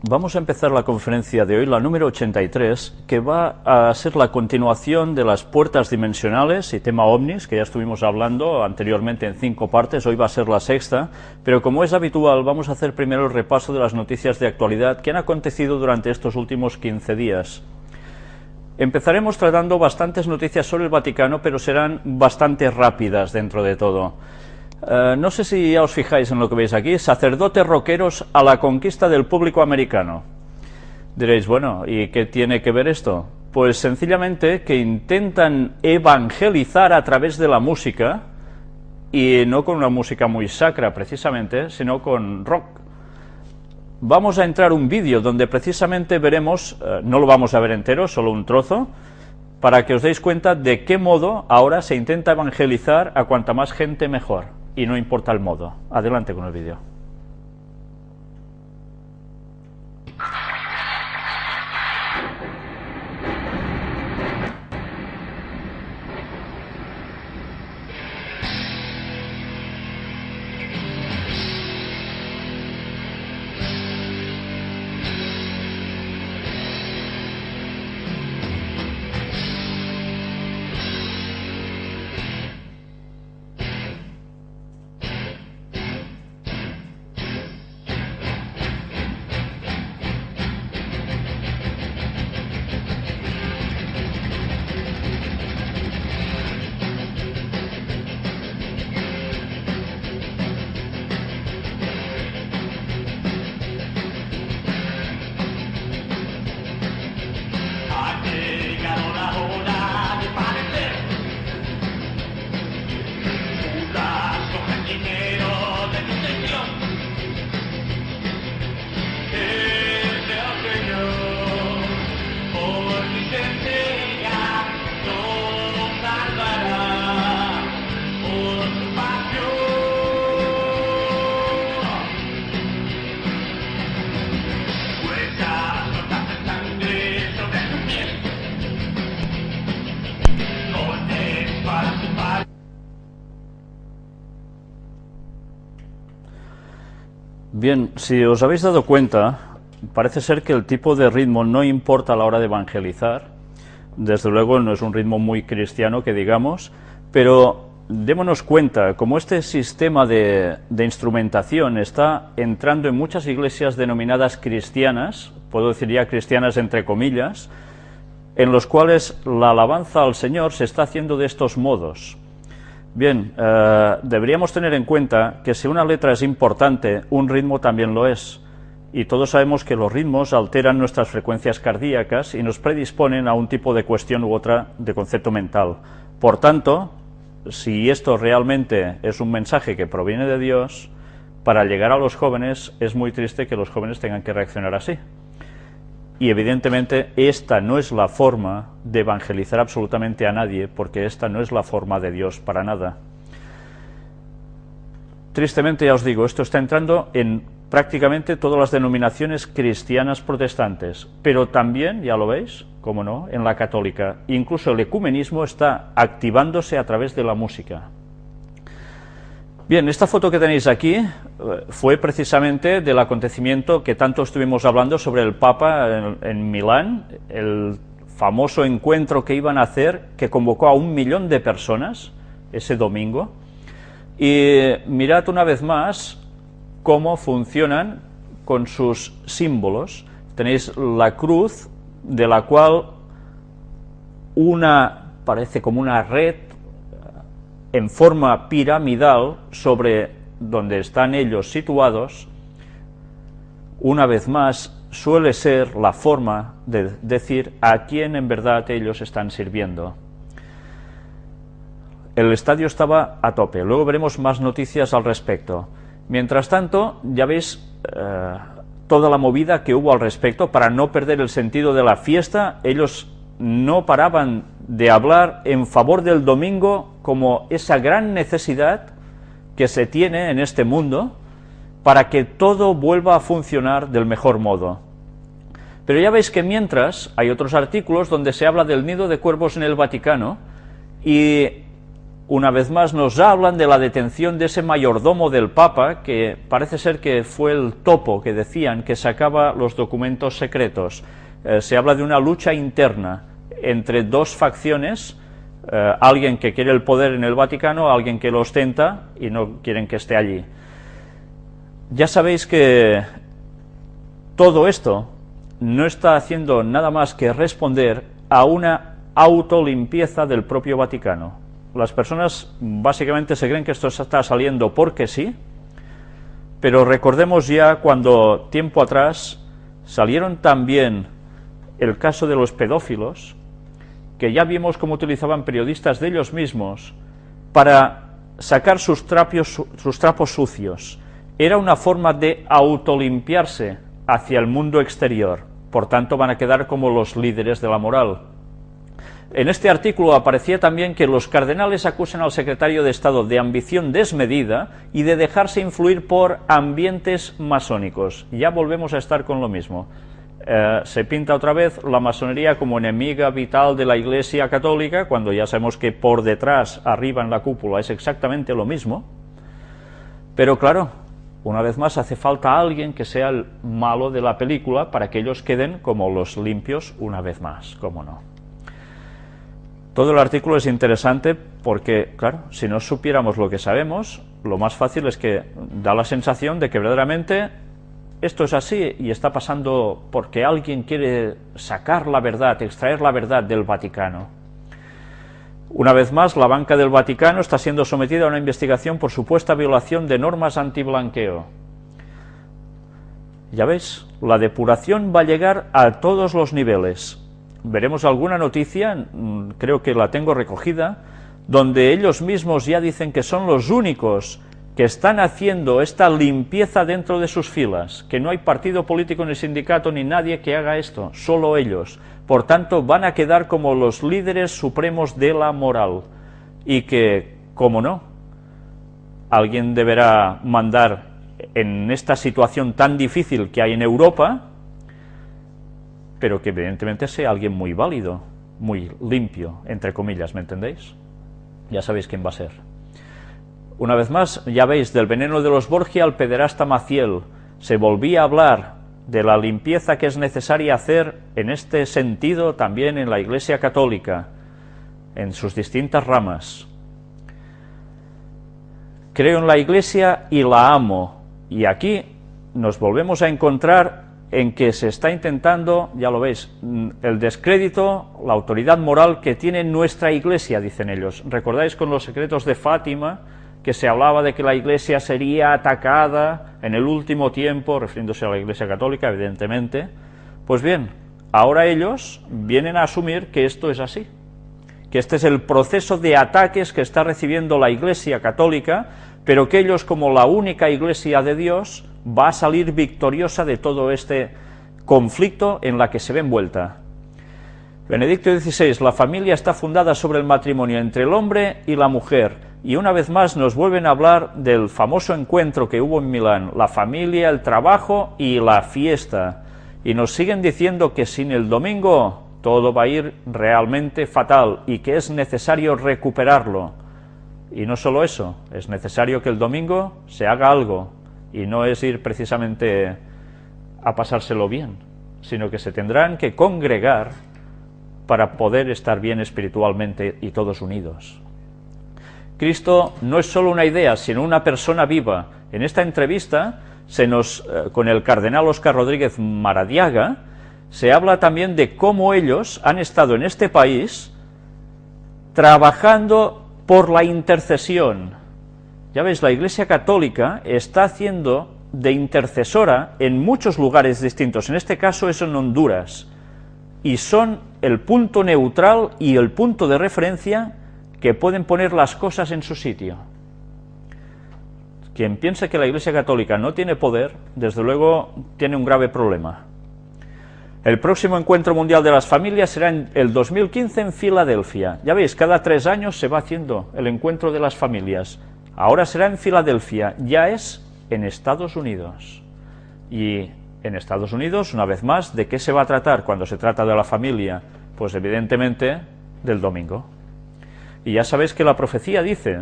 Vamos a empezar la conferencia de hoy, la número 83, que va a ser la continuación de las puertas dimensionales y tema ovnis, que ya estuvimos hablando anteriormente en 5 partes, hoy va a ser la sexta, pero como es habitual vamos a hacer primero el repaso de las noticias de actualidad que han acontecido durante estos últimos 15 días. Empezaremos tratando bastantes noticias sobre el Vaticano, pero serán bastante rápidas dentro de todo. No sé si ya os fijáis en lo que veis aquí, sacerdotes rockeros a la conquista del público americano. Diréis, bueno, ¿y qué tiene que ver esto? Pues sencillamente que intentan evangelizar a través de la música, y no con una música muy sacra precisamente, sino con rock. Vamos a entrar un vídeo donde precisamente veremos, no lo vamos a ver entero, solo un trozo, para que os deis cuenta de qué modo ahora se intenta evangelizar a cuanta más gente mejor. Y no importa el modo. Adelante con el vídeo. Bien, si os habéis dado cuenta, parece ser que el tipo de ritmo no importa a la hora de evangelizar. Desde luego no es un ritmo muy cristiano que digamos, pero démonos cuenta, como este sistema de instrumentación está entrando en muchas iglesias denominadas cristianas, puedo decir ya cristianas entre comillas, en los cuales la alabanza al Señor se está haciendo de estos modos. Bien, deberíamos tener en cuenta que si una letra es importante, un ritmo también lo es. Y todos sabemos que los ritmos alteran nuestras frecuencias cardíacas y nos predisponen a un tipo de cuestión u otra de concepto mental. Por tanto, si esto realmente es un mensaje que proviene de Dios, para llegar a los jóvenes es muy triste que los jóvenes tengan que reaccionar así. Y evidentemente esta no es la forma de evangelizar absolutamente a nadie, porque esta no es la forma de Dios para nada. Tristemente, ya os digo, esto está entrando en prácticamente todas las denominaciones cristianas protestantes, pero también, ya lo veis, cómo no, en la católica. Incluso el ecumenismo está activándose a través de la música. Bien, esta foto que tenéis aquí fue precisamente del acontecimiento que tanto estuvimos hablando sobre el Papa en Milán, el famoso encuentro que iban a hacer, que convocó a 1 millón de personas ese domingo. Y mirad una vez más cómo funcionan con sus símbolos. Tenéis la cruz, de la cual parece como una red en forma piramidal sobre donde están ellos situados. Una vez más, suele ser la forma de decir a quién en verdad ellos están sirviendo. El estadio estaba a tope, luego veremos más noticias al respecto. Mientras tanto, ya veis toda la movida que hubo al respecto para no perder el sentido de la fiesta. Ellos no paraban de hablar en favor del domingo como esa gran necesidad que se tiene en este mundo para que todo vuelva a funcionar del mejor modo. Pero ya veis que mientras hay otros artículos donde se habla del nido de cuervos en el Vaticano y una vez más nos hablan de la detención de ese mayordomo del Papa, que parece ser que fue el topo que decían que sacaba los documentos secretos. Se habla de una lucha interna entre dos facciones, alguien que quiere el poder en el Vaticano, alguien que lo ostenta y no quieren que esté allí. Ya sabéis que todo esto no está haciendo nada más que responder a una autolimpieza del propio Vaticano. Las personas básicamente se creen que esto está saliendo porque sí, pero recordemos ya cuando tiempo atrás salieron también el caso de los pedófilos, que ya vimos cómo utilizaban periodistas de ellos mismos para sacar sus trapos sucios. Era una forma de autolimpiarse hacia el mundo exterior, por tanto van a quedar como los líderes de la moral. En este artículo aparecía también que los cardenales acusan al secretario de Estado de ambición desmedida y de dejarse influir por ambientes masónicos. Ya volvemos a estar con lo mismo. Se pinta otra vez la masonería como enemiga vital de la Iglesia Católica, cuando ya sabemos que por detrás, arriba en la cúpula, es exactamente lo mismo. Pero claro, una vez más hace falta alguien que sea el malo de la película para que ellos queden como los limpios una vez más, ¿cómo no? Todo el artículo es interesante porque, claro, si no supiéramos lo que sabemos, lo más fácil es que da la sensación de que verdaderamente esto es así y está pasando porque alguien quiere sacar la verdad, extraer la verdad del Vaticano. Una vez más, la banca del Vaticano está siendo sometida a una investigación por supuesta violación de normas antiblanqueo. Ya veis, la depuración va a llegar a todos los niveles. Veremos alguna noticia, creo que la tengo recogida, donde ellos mismos ya dicen que son los únicos que están haciendo esta limpieza dentro de sus filas, que no hay partido político ni sindicato ni nadie que haga esto, solo ellos. Por tanto, van a quedar como los líderes supremos de la moral, y que, como no, alguien deberá mandar en esta situación tan difícil que hay en Europa, pero que evidentemente sea alguien muy válido, muy limpio, entre comillas, ¿me entendéis? Ya sabéis quién va a ser. Una vez más, ya veis, del veneno de los Borgia al pederasta Maciel, se volvía a hablar de la limpieza que es necesaria hacer en este sentido también en la Iglesia Católica, en sus distintas ramas. Creo en la Iglesia y la amo, y aquí nos volvemos a encontrar en que se está intentando, ya lo veis, el descrédito, la autoridad moral que tiene nuestra Iglesia, dicen ellos. ¿Recordáis con los secretos de Fátima, que se hablaba de que la Iglesia sería atacada en el último tiempo, refiriéndose a la Iglesia Católica, evidentemente? Pues bien, ahora ellos vienen a asumir que esto es así, que este es el proceso de ataques que está recibiendo la Iglesia Católica, pero que ellos, como la única Iglesia de Dios, va a salir victoriosa de todo este conflicto en la que se ve envuelta. Benedicto XVI, la familia está fundada sobre el matrimonio entre el hombre y la mujer, y una vez más nos vuelven a hablar del famoso encuentro que hubo en Milán, la familia, el trabajo y la fiesta, y nos siguen diciendo que sin el domingo todo va a ir realmente fatal y que es necesario recuperarlo. Y no solo eso, es necesario que el domingo se haga algo, y no es ir precisamente a pasárselo bien, sino que se tendrán que congregar para poder estar bien espiritualmente y todos unidos. Cristo no es solo una idea, sino una persona viva. En esta entrevista, con el cardenal Óscar Rodríguez Maradiaga, se habla también de cómo ellos han estado en este país trabajando por la intercesión. Ya veis, la Iglesia Católica está haciendo de intercesora en muchos lugares distintos, en este caso es en Honduras, y son el punto neutral y el punto de referencia que pueden poner las cosas en su sitio. Quien piense que la Iglesia Católica no tiene poder, desde luego tiene un grave problema. El próximo Encuentro Mundial de las Familias será en el 2015 en Filadelfia. Ya veis, cada 3 años se va haciendo el Encuentro de las Familias. Ahora será en Filadelfia, ya es en Estados Unidos. Y en Estados Unidos, una vez más, ¿de qué se va a tratar cuando se trata de la familia? Pues evidentemente del domingo. Y ya sabéis que la profecía dice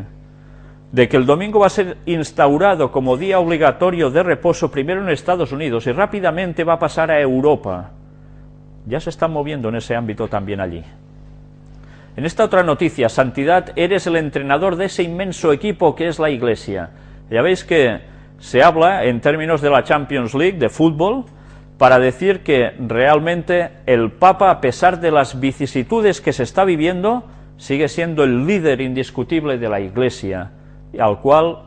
de que el domingo va a ser instaurado como día obligatorio de reposo primero en Estados Unidos y rápidamente va a pasar a Europa. Ya se están moviendo en ese ámbito también allí. En esta otra noticia, Santidad, eres el entrenador de ese inmenso equipo que es la Iglesia. Ya veis que se habla en términos de la Champions League, de fútbol, para decir que realmente el Papa, a pesar de las vicisitudes que se está viviendo, sigue siendo el líder indiscutible de la Iglesia, al cual,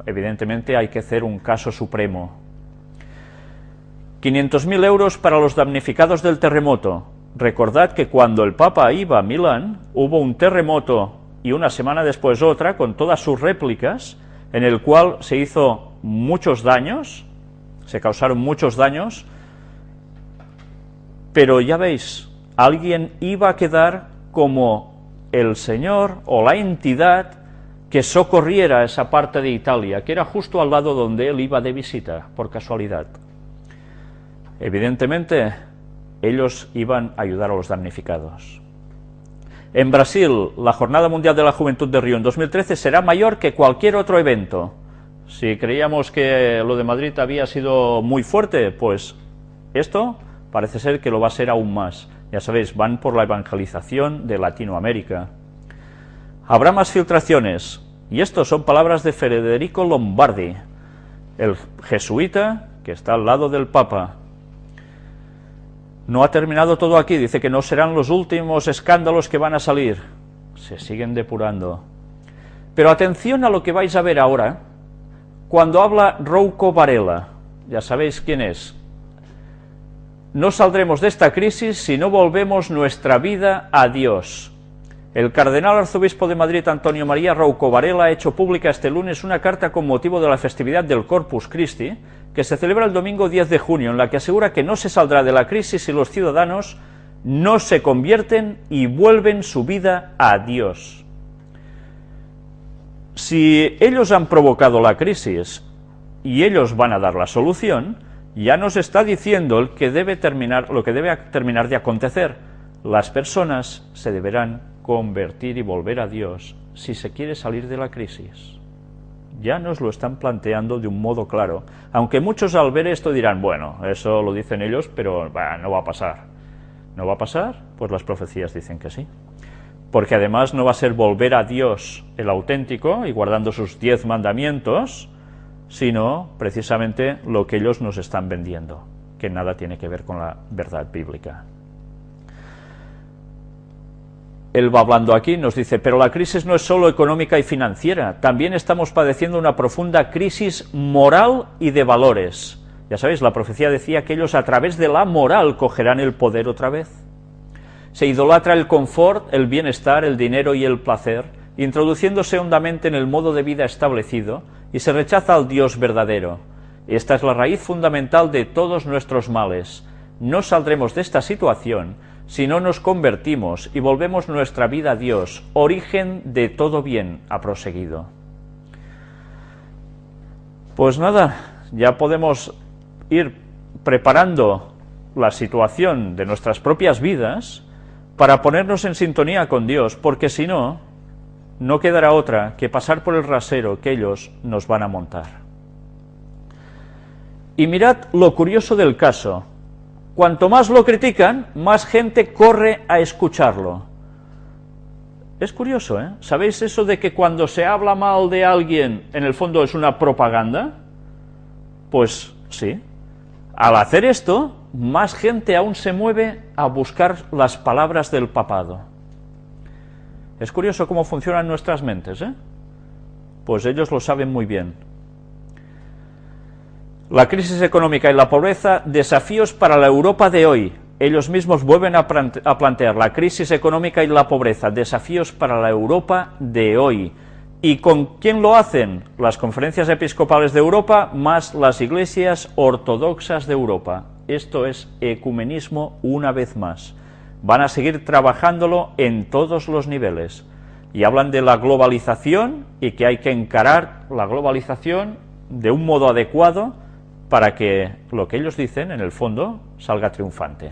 evidentemente, hay que hacer un caso supremo. 500.000 euros para los damnificados del terremoto. Recordad que cuando el Papa iba a Milán, hubo un terremoto y una semana después otra, con todas sus réplicas, en el cual se hizo muchos daños, se causaron muchos daños, pero ya veis, alguien iba a quedar como el señor o la entidad que socorriera esa parte de Italia, que era justo al lado donde él iba de visita, por casualidad. Evidentemente, ellos iban a ayudar a los damnificados. En Brasil, la Jornada Mundial de la Juventud de Río en 2013 será mayor que cualquier otro evento. Si creíamos que lo de Madrid había sido muy fuerte, pues esto parece ser que lo va a ser aún más. Ya sabéis, van por la evangelización de Latinoamérica. Habrá más filtraciones, y estas son palabras de Federico Lombardi, el jesuita que está al lado del Papa. No ha terminado todo aquí, dice que no serán los últimos escándalos que van a salir. Se siguen depurando. Pero atención a lo que vais a ver ahora, cuando habla Rouco Varela. Ya sabéis quién es. No saldremos de esta crisis si no volvemos nuestra vida a Dios. El cardenal arzobispo de Madrid, Antonio María Rouco Varela, ha hecho pública este lunes una carta con motivo de la festividad del Corpus Christi, que se celebra el domingo 10 de junio, en la que asegura que no se saldrá de la crisis si los ciudadanos no se convierten y vuelven su vida a Dios. Si ellos han provocado la crisis y ellos van a dar la solución, ya nos está diciendo lo que debe terminar de acontecer. Las personas se deberán convertir y volver a Dios si se quiere salir de la crisis. Ya nos lo están planteando de un modo claro, aunque muchos al ver esto dirán, bueno, eso lo dicen ellos, pero no va a pasar. ¿No va a pasar? Pues las profecías dicen que sí. Porque además no va a ser volver a Dios el auténtico y guardando sus 10 mandamientos, sino precisamente lo que ellos nos están vendiendo, que nada tiene que ver con la verdad bíblica. Él va hablando aquí, nos dice, pero la crisis no es solo económica y financiera, también estamos padeciendo una profunda crisis moral y de valores. Ya sabéis, la profecía decía que ellos a través de la moral cogerán el poder otra vez. Se idolatra el confort, el bienestar, el dinero y el placer, introduciéndose hondamente en el modo de vida establecido, y se rechaza al Dios verdadero. Esta es la raíz fundamental de todos nuestros males. No saldremos de esta situación si no nos convertimos y volvemos nuestra vida a Dios, origen de todo bien, ha proseguido. Pues nada, ya podemos ir preparando la situación de nuestras propias vidas para ponernos en sintonía con Dios, porque si no, no quedará otra que pasar por el rasero que ellos nos van a montar. Y mirad lo curioso del caso. Cuanto más lo critican, más gente corre a escucharlo. Es curioso, ¿eh? ¿Sabéis eso de que cuando se habla mal de alguien, en el fondo es una propaganda? Pues sí. Al hacer esto, más gente aún se mueve a buscar las palabras del papado. Es curioso cómo funcionan nuestras mentes, ¿eh? Pues ellos lo saben muy bien. La crisis económica y la pobreza, desafíos para la Europa de hoy. Ellos mismos vuelven a plantear la crisis económica y la pobreza, desafíos para la Europa de hoy. ¿Y con quién lo hacen? Las conferencias episcopales de Europa más las iglesias ortodoxas de Europa. Esto es ecumenismo una vez más. Van a seguir trabajándolo en todos los niveles. Y hablan de la globalización y que hay que encarar la globalización de un modo adecuado para que lo que ellos dicen, en el fondo, salga triunfante.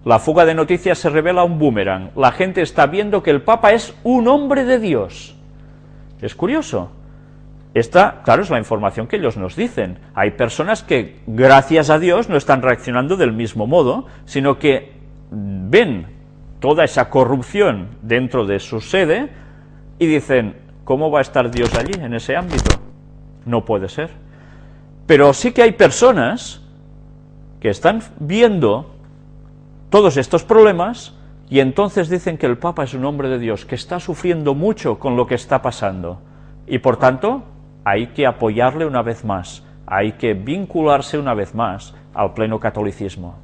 La fuga de noticias se revela un boomerang. La gente está viendo que el Papa es un hombre de Dios. Es curioso. Esta, claro, es la información que ellos nos dicen. Hay personas que, gracias a Dios, no están reaccionando del mismo modo, sino que ven toda esa corrupción dentro de su sede y dicen, ¿cómo va a estar Dios allí, en ese ámbito? No puede ser. Pero sí que hay personas que están viendo todos estos problemas y entonces dicen que el Papa es un hombre de Dios, que está sufriendo mucho con lo que está pasando. Y por tanto, hay que apoyarle una vez más, hay que vincularse una vez más al pleno catolicismo.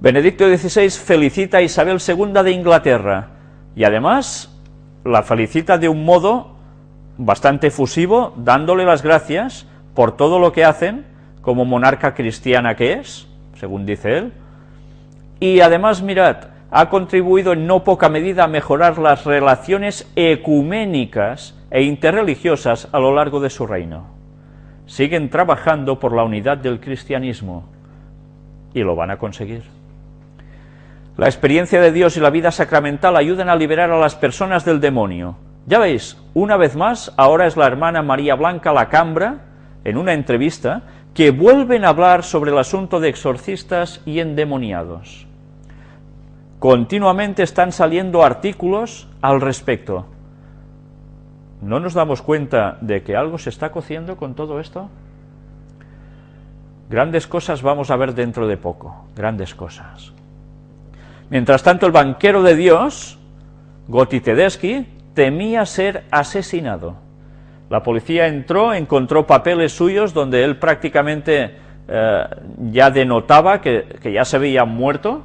Benedicto XVI felicita a Isabel II de Inglaterra y además la felicita de un modo bastante efusivo, dándole las gracias por todo lo que hacen como monarca cristiana que es, según dice él, y además, mirad, ha contribuido en no poca medida a mejorar las relaciones ecuménicas e interreligiosas a lo largo de su reino. Siguen trabajando por la unidad del cristianismo y lo van a conseguir. La experiencia de Dios y la vida sacramental ayudan a liberar a las personas del demonio. Ya veis, una vez más, ahora es la hermana María Blanca Lacambra, en una entrevista, que vuelven a hablar sobre el asunto de exorcistas y endemoniados. Continuamente están saliendo artículos al respecto. ¿No nos damos cuenta de que algo se está cociendo con todo esto? Grandes cosas vamos a ver dentro de poco, grandes cosas. Mientras tanto, el banquero de Dios, Gotti Tedeschi, temía ser asesinado. La policía encontró papeles suyos donde él prácticamente ya denotaba que ya se veía muerto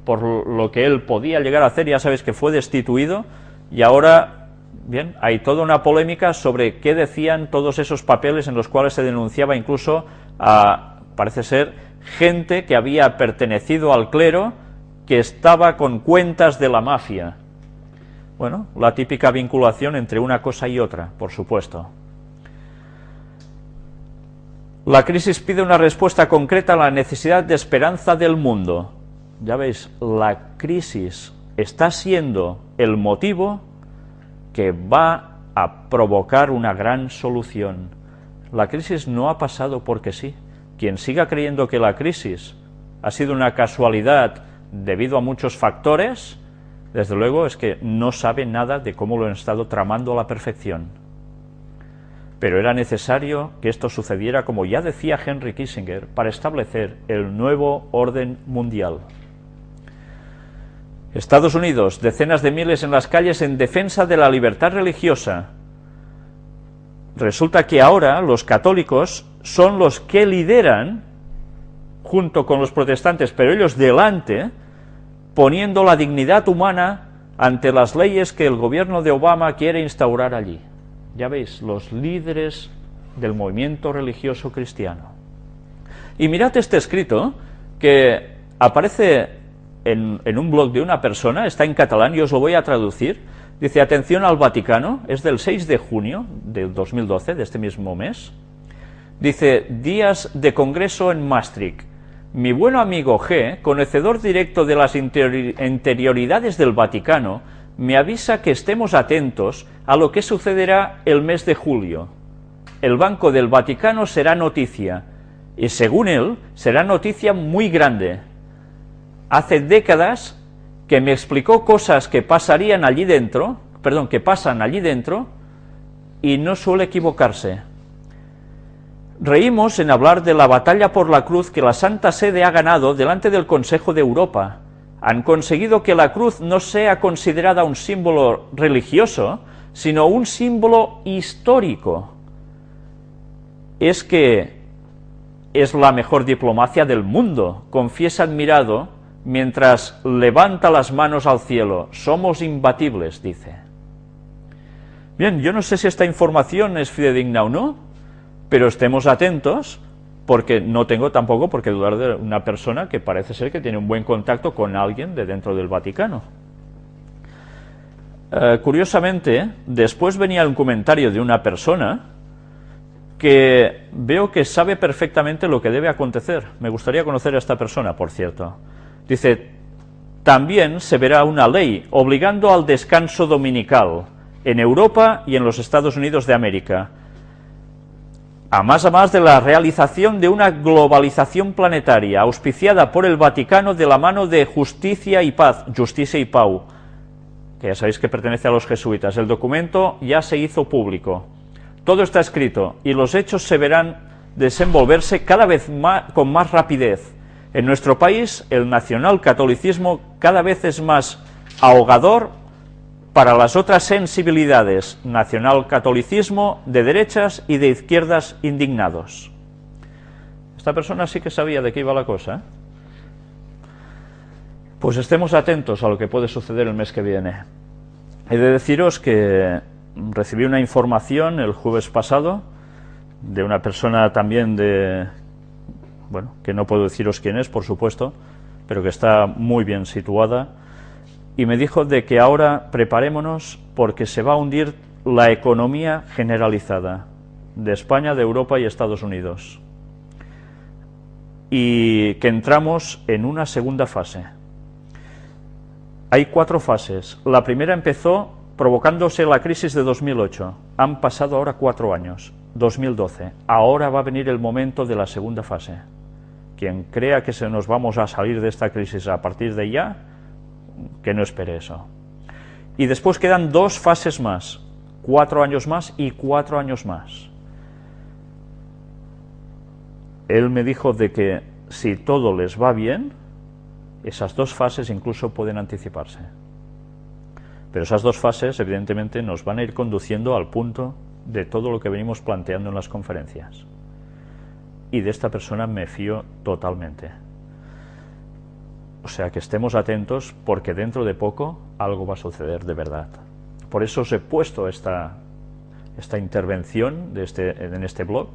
por lo que él podía llegar a hacer. Ya sabéis que fue destituido y ahora, bien, hay toda una polémica sobre qué decían todos esos papeles en los cuales se denunciaba incluso a, parece ser, gente que había pertenecido al clero, que estaba con cuentas de la mafia. Bueno, la típica vinculación entre una cosa y otra, por supuesto. La crisis pide una respuesta concreta a la necesidad de esperanza del mundo. Ya veis, la crisis está siendo el motivo que va a provocar una gran solución. La crisis no ha pasado porque sí. Quien siga creyendo que la crisis ha sido una casualidad debido a muchos factores, desde luego es que no sabe nada de cómo lo han estado tramando a la perfección. Pero era necesario que esto sucediera, como ya decía Henry Kissinger, para establecer el nuevo orden mundial. Estados Unidos, decenas de miles en las calles en defensa de la libertad religiosa. Resulta que ahora los católicos son los que lideran, junto con los protestantes, pero ellos delante, poniendo la dignidad humana ante las leyes que el gobierno de Obama quiere instaurar allí. Ya veis, los líderes del movimiento religioso cristiano. Y mirad este escrito que aparece en un blog de una persona, está en catalán y os lo voy a traducir. Dice: atención al Vaticano, es del 6 de junio del 2012, de este mismo mes. Dice: días de congreso en Maastricht. Mi buen amigo G, conocedor directo de las interioridades del Vaticano, me avisa que estemos atentos a lo que sucederá el mes de julio. El Banco del Vaticano será noticia, y según él, será noticia muy grande. Hace décadas que me explicó cosas que pasarían allí dentro, que pasan allí dentro, y no suele equivocarse. Reímos en hablar de la batalla por la cruz que la Santa Sede ha ganado delante del Consejo de Europa. Han conseguido que la cruz no sea considerada un símbolo religioso, sino un símbolo histórico. Es que es la mejor diplomacia del mundo, confiesa admirado, mientras levanta las manos al cielo. Somos imbatibles, dice. Bien, yo no sé si esta información es fidedigna o no, pero estemos atentos, porque no tengo tampoco por qué dudar de una persona que parece ser que tiene un buen contacto con alguien de dentro del Vaticano. Curiosamente, después venía un comentario de una persona que veo que sabe perfectamente lo que debe acontecer. Me gustaría conocer a esta persona, por cierto. Dice, también se verá una ley obligando al descanso dominical en Europa y en los Estados Unidos de América, a más de la realización de una globalización planetaria auspiciada por el Vaticano de la mano de Justicia y Pau, que ya sabéis que pertenece a los jesuitas. El documento ya se hizo público. Todo está escrito y los hechos se verán desenvolverse cada vez con más rapidez. En nuestro país, el nacionalcatolicismo cada vez es más ahogador para las otras sensibilidades, nacionalcatolicismo de derechas y de izquierdas indignados. Esta persona sí que sabía de qué iba la cosa, ¿eh? Pues estemos atentos a lo que puede suceder el mes que viene. He de deciros que recibí una información el jueves pasado de una persona también bueno, que no puedo deciros quién es, por supuesto, pero que está muy bien situada, y me dijo de que ahora preparémonos porque se va a hundir la economía generalizada de España, de Europa y Estados Unidos, y que entramos en una segunda fase. Hay 4 fases. La primera empezó provocándose la crisis de 2008. Han pasado ahora 4 años, 2012. Ahora va a venir el momento de la segunda fase. Quien crea que nos vamos a salir de esta crisis a partir de ya, que no espere eso. Y después quedan 2 fases más, 4 años más y 4 años más. Él me dijo de que si todo les va bien, esas 2 fases incluso pueden anticiparse. Pero esas 2 fases evidentemente nos van a ir conduciendo al punto de todo lo que venimos planteando en las conferencias. Y de esta persona me fío totalmente. O sea que estemos atentos porque dentro de poco algo va a suceder de verdad. Por eso os he puesto esta intervención en este blog,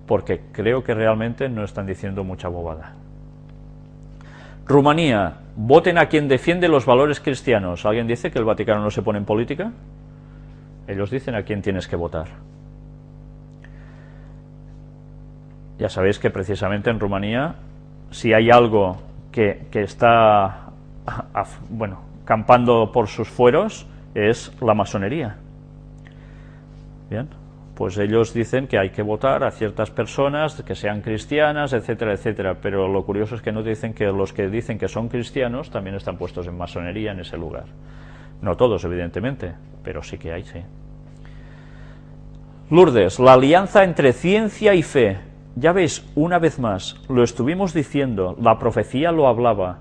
porque creo que realmente no están diciendo mucha bobada. Rumanía, voten a quien defiende los valores cristianos. ¿Alguien dice que el Vaticano no se pone en política? Ellos dicen a quién tienes que votar. Ya sabéis que precisamente en Rumanía, si hay algo que está bueno, campando por sus fueros, es la masonería. Bien, pues ellos dicen que hay que votar a ciertas personas que sean cristianas, etcétera, etcétera, pero lo curioso es que no dicen que los que dicen que son cristianos también están puestos en masonería en ese lugar. No todos, evidentemente, pero sí que hay, sí. Lourdes, la alianza entre ciencia y fe. Ya veis, una vez más, lo estuvimos diciendo, la profecía lo hablaba,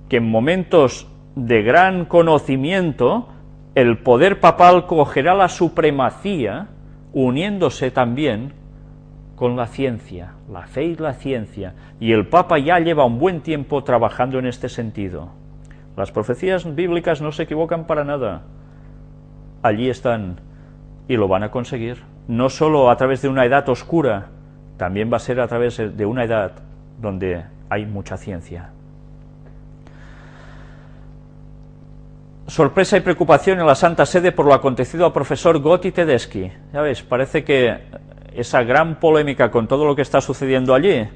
que en momentos de gran conocimiento, el poder papal cogerá la supremacía, uniéndose también con la ciencia, la fe y la ciencia, y el Papa ya lleva un buen tiempo trabajando en este sentido. Las profecías bíblicas no se equivocan para nada, allí están, y lo van a conseguir, no solo a través de una edad oscura, también va a ser a través de una edad donde hay mucha ciencia. Sorpresa y preocupación en la Santa Sede por lo acontecido al profesor Gotti Tedeschi. Ya ves, parece que esa gran polémica con todo lo que está sucediendo allí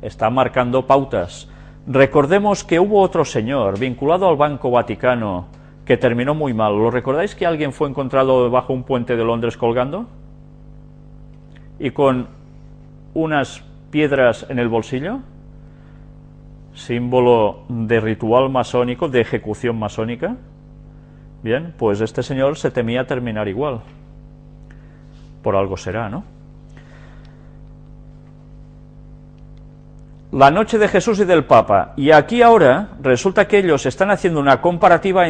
está marcando pautas. Recordemos que hubo otro señor vinculado al Banco Vaticano que terminó muy mal. ¿Lo recordáis que alguien fue encontrado bajo un puente de Londres colgando? Y con unas piedras en el bolsillo, símbolo de ritual masónico, de ejecución masónica. Bien, pues este señor se temía terminar igual. Por algo será, ¿no? La noche de Jesús y del Papa. Y aquí ahora resulta que ellos están haciendo una comparativa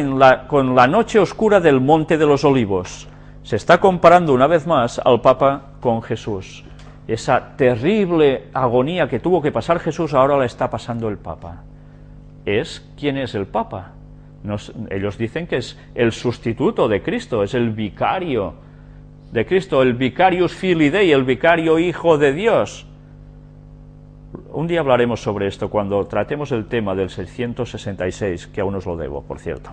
con la noche oscura del Monte de los Olivos. Se está comparando una vez más al Papa con Jesús. Esa terrible agonía que tuvo que pasar Jesús ahora la está pasando el Papa. ¿Quién es el Papa? Ellos dicen que es el sustituto de Cristo, es el vicario de Cristo, el vicarius filii Dei, el vicario hijo de Dios. Un día hablaremos sobre esto cuando tratemos el tema del 666, que aún os lo debo, por cierto.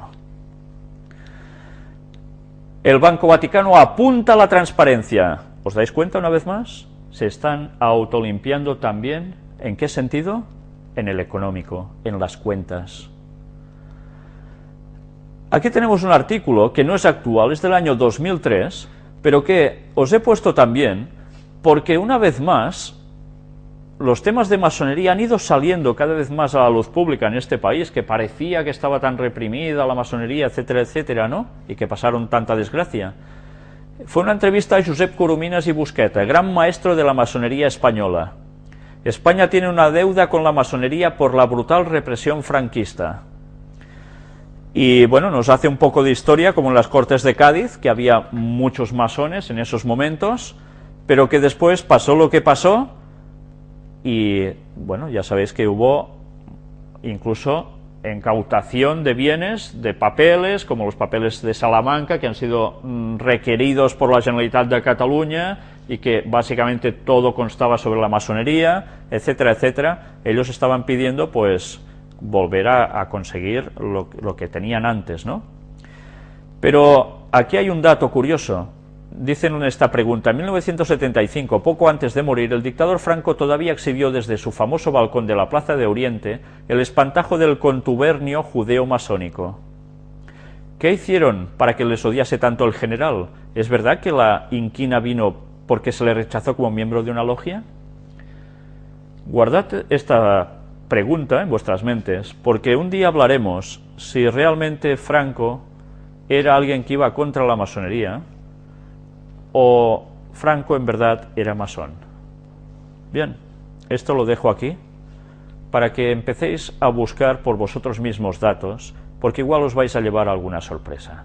El Banco Vaticano apunta a la transparencia. ¿Os dais cuenta una vez más? Se están autolimpiando también. ¿En qué sentido? en el económico, en las cuentas. Aquí tenemos un artículo que no es actual, es del año 2003, pero que os he puesto también porque una vez más los temas de masonería han ido saliendo cada vez más a la luz pública en este país, que parecía que estaba tan reprimida la masonería, etcétera, etcétera, ¿no? Y que pasaron tanta desgracia. Fue una entrevista a Josep Corominas y Busqueta, gran maestro de la masonería española. España tiene una deuda con la masonería por la brutal represión franquista. Y bueno, nos hace un poco de historia, como en las Cortes de Cádiz, que había muchos masones en esos momentos, pero que después pasó lo que pasó, y bueno, ya sabéis que hubo incluso incautación de bienes, de papeles, como los papeles de Salamanca, que han sido requeridos por la Generalitat de Cataluña, y que básicamente todo constaba sobre la masonería, etcétera, etcétera. Ellos estaban pidiendo, pues, volver a conseguir lo que tenían antes, ¿no? Pero aquí hay un dato curioso. Dicen en esta pregunta: en 1975, poco antes de morir, el dictador Franco todavía exhibió desde su famoso balcón de la Plaza de Oriente el espantajo del contubernio judeo-masónico. ¿Qué hicieron para que les odiase tanto el general? ¿Es verdad que la inquina vino porque se le rechazó como miembro de una logia? Guardad esta pregunta en vuestras mentes, porque un día hablaremos si realmente Franco era alguien que iba contra la masonería o Franco en verdad era masón. Bien, esto lo dejo aquí para que empecéis a buscar por vosotros mismos datos, porque igual os vais a llevar alguna sorpresa.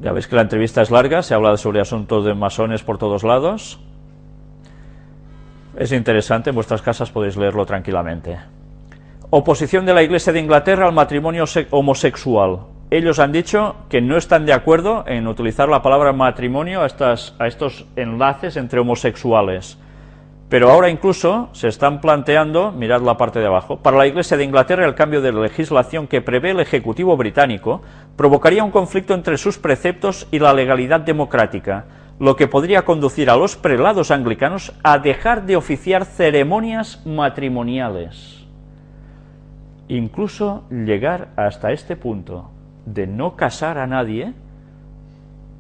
Ya veis que la entrevista es larga, se habla sobre asuntos de masones por todos lados. Es interesante, en vuestras casas podéis leerlo tranquilamente. Oposición de la Iglesia de Inglaterra al matrimonio homosexual. Ellos han dicho que no están de acuerdo en utilizar la palabra matrimonio a estos enlaces entre homosexuales. Pero ahora incluso se están planteando, mirad la parte de abajo, para la Iglesia de Inglaterra el cambio de legislación que prevé el Ejecutivo británico provocaría un conflicto entre sus preceptos y la legalidad democrática, lo que podría conducir a los prelados anglicanos a dejar de oficiar ceremonias matrimoniales. Incluso llegar hasta este punto de no casar a nadie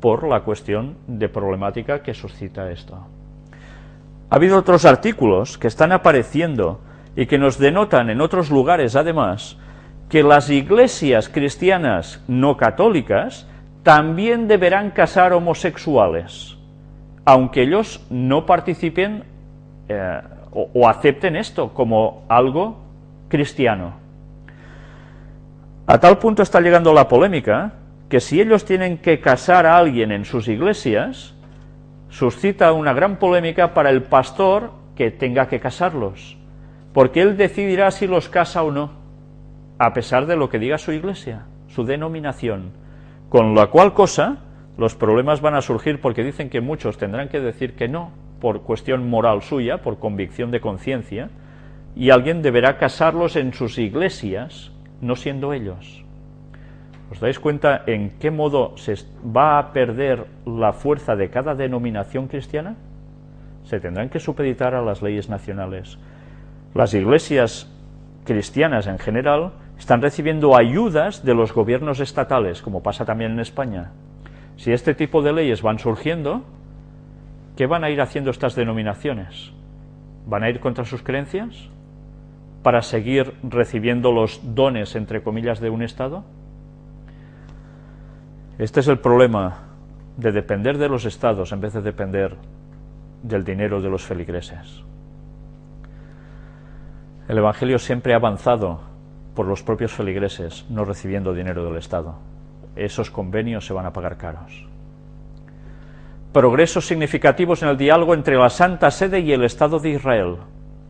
por la cuestión de problemática que suscita esto. Ha habido otros artículos que están apareciendo y que nos denotan en otros lugares, además, que las iglesias cristianas no católicas también deberán casar homosexuales, aunque ellos no participen o acepten esto como algo cristiano. A tal punto está llegando la polémica que si ellos tienen que casar a alguien en sus iglesias, suscita una gran polémica para el pastor que tenga que casarlos, porque él decidirá si los casa o no, a pesar de lo que diga su iglesia, su denominación, con la cual cosa los problemas van a surgir porque dicen que muchos tendrán que decir que no, por cuestión moral suya, por convicción de conciencia, y alguien deberá casarlos en sus iglesias, no siendo ellos. ¿Os dais cuenta en qué modo se va a perder la fuerza de cada denominación cristiana? Se tendrán que supeditar a las leyes nacionales. Las iglesias cristianas en general están recibiendo ayudas de los gobiernos estatales, como pasa también en España. Si este tipo de leyes van surgiendo, ¿qué van a ir haciendo estas denominaciones? ¿Van a ir contra sus creencias para seguir recibiendo los dones, entre comillas, de un Estado? Este es el problema de depender de los estados en vez de depender del dinero de los feligreses. El Evangelio siempre ha avanzado por los propios feligreses, no recibiendo dinero del Estado. Esos convenios se van a pagar caros. Progresos significativos en el diálogo entre la Santa Sede y el Estado de Israel.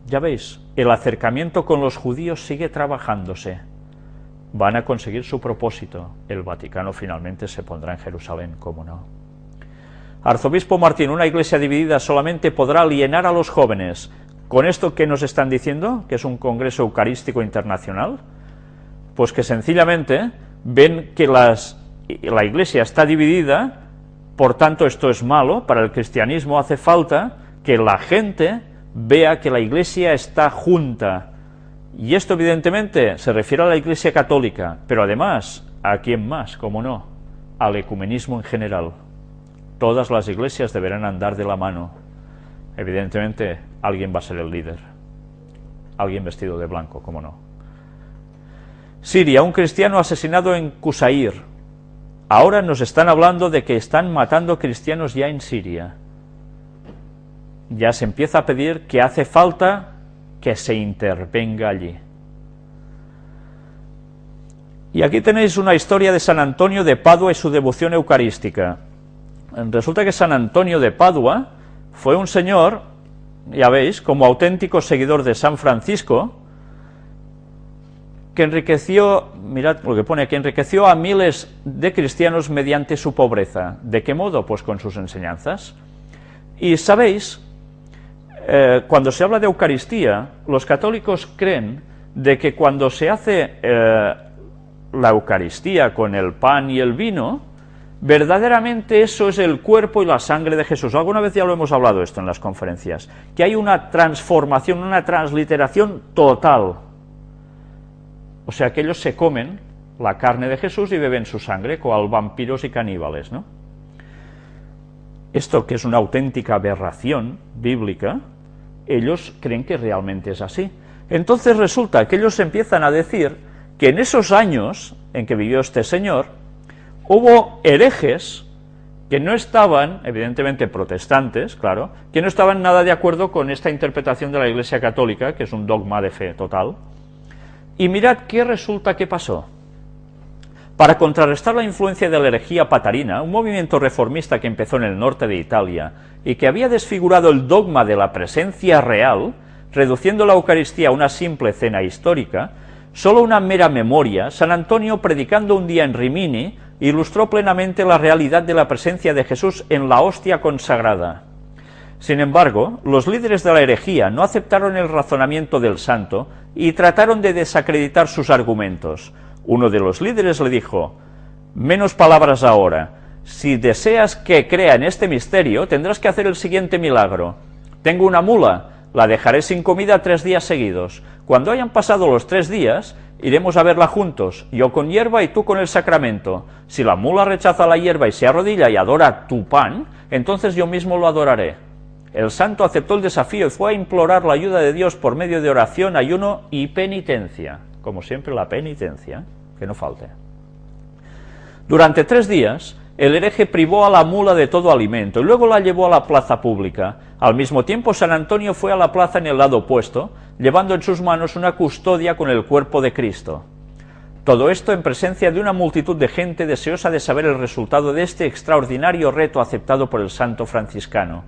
Ya veis, el acercamiento con los judíos sigue trabajándose. Van a conseguir su propósito. El Vaticano finalmente se pondrá en Jerusalén, ¿cómo no? Arzobispo Martín, una iglesia dividida solamente podrá alienar a los jóvenes. ¿Con esto qué nos están diciendo? ¿Que es un congreso eucarístico internacional? Pues que sencillamente ven que la iglesia está dividida, por tanto esto es malo, para el cristianismo hace falta que la gente vea que la Iglesia está junta. Y esto evidentemente se refiere a la Iglesia católica, pero además, ¿a quién más? ¿Cómo no? Al ecumenismo en general. Todas las iglesias deberán andar de la mano. Evidentemente, alguien va a ser el líder. Alguien vestido de blanco, ¿cómo no? Siria, un cristiano asesinado en Qusair. Ahora nos están hablando de que están matando cristianos ya en Siria. Ya se empieza a pedir que hace falta que se intervenga allí. Y aquí tenéis una historia de San Antonio de Padua y su devoción eucarística. Resulta que San Antonio de Padua fue un señor, ya veis, como auténtico seguidor de San Francisco, que enriqueció, mirad lo que pone aquí, enriqueció a miles de cristianos mediante su pobreza. ¿De qué modo? Pues con sus enseñanzas. Y sabéis, cuando se habla de Eucaristía, los católicos creen de que cuando se hace la Eucaristía con el pan y el vino, verdaderamente eso es el cuerpo y la sangre de Jesús. Alguna vez ya lo hemos hablado esto en las conferencias, que hay una transformación, una transliteración total. O sea, que ellos se comen la carne de Jesús y beben su sangre, cual vampiros y caníbales, ¿no? Esto, que es una auténtica aberración bíblica, ellos creen que realmente es así. Entonces resulta que ellos empiezan a decir que en esos años en que vivió este señor, hubo herejes que no estaban, evidentemente protestantes, claro, que no estaban nada de acuerdo con esta interpretación de la Iglesia Católica, que es un dogma de fe total. Y mirad qué resulta que pasó. Para contrarrestar la influencia de la herejía patarina, un movimiento reformista que empezó en el norte de Italia y que había desfigurado el dogma de la presencia real, reduciendo la Eucaristía a una simple cena histórica, solo una mera memoria, San Antonio, predicando un día en Rimini, ilustró plenamente la realidad de la presencia de Jesús en la hostia consagrada. Sin embargo, los líderes de la herejía no aceptaron el razonamiento del santo y trataron de desacreditar sus argumentos. Uno de los líderes le dijo: menos palabras ahora, si deseas que crea en este misterio, tendrás que hacer el siguiente milagro. Tengo una mula, la dejaré sin comida 3 días seguidos. Cuando hayan pasado los 3 días, iremos a verla juntos, yo con hierba y tú con el sacramento. Si la mula rechaza la hierba y se arrodilla y adora tu pan, entonces yo mismo lo adoraré. El santo aceptó el desafío y fue a implorar la ayuda de Dios por medio de oración, ayuno y penitencia. Como siempre, la penitencia, que no falte. Durante 3 días, el hereje privó a la mula de todo alimento y luego la llevó a la plaza pública. Al mismo tiempo, San Antonio fue a la plaza en el lado opuesto, llevando en sus manos una custodia con el cuerpo de Cristo. Todo esto en presencia de una multitud de gente deseosa de saber el resultado de este extraordinario reto aceptado por el santo franciscano.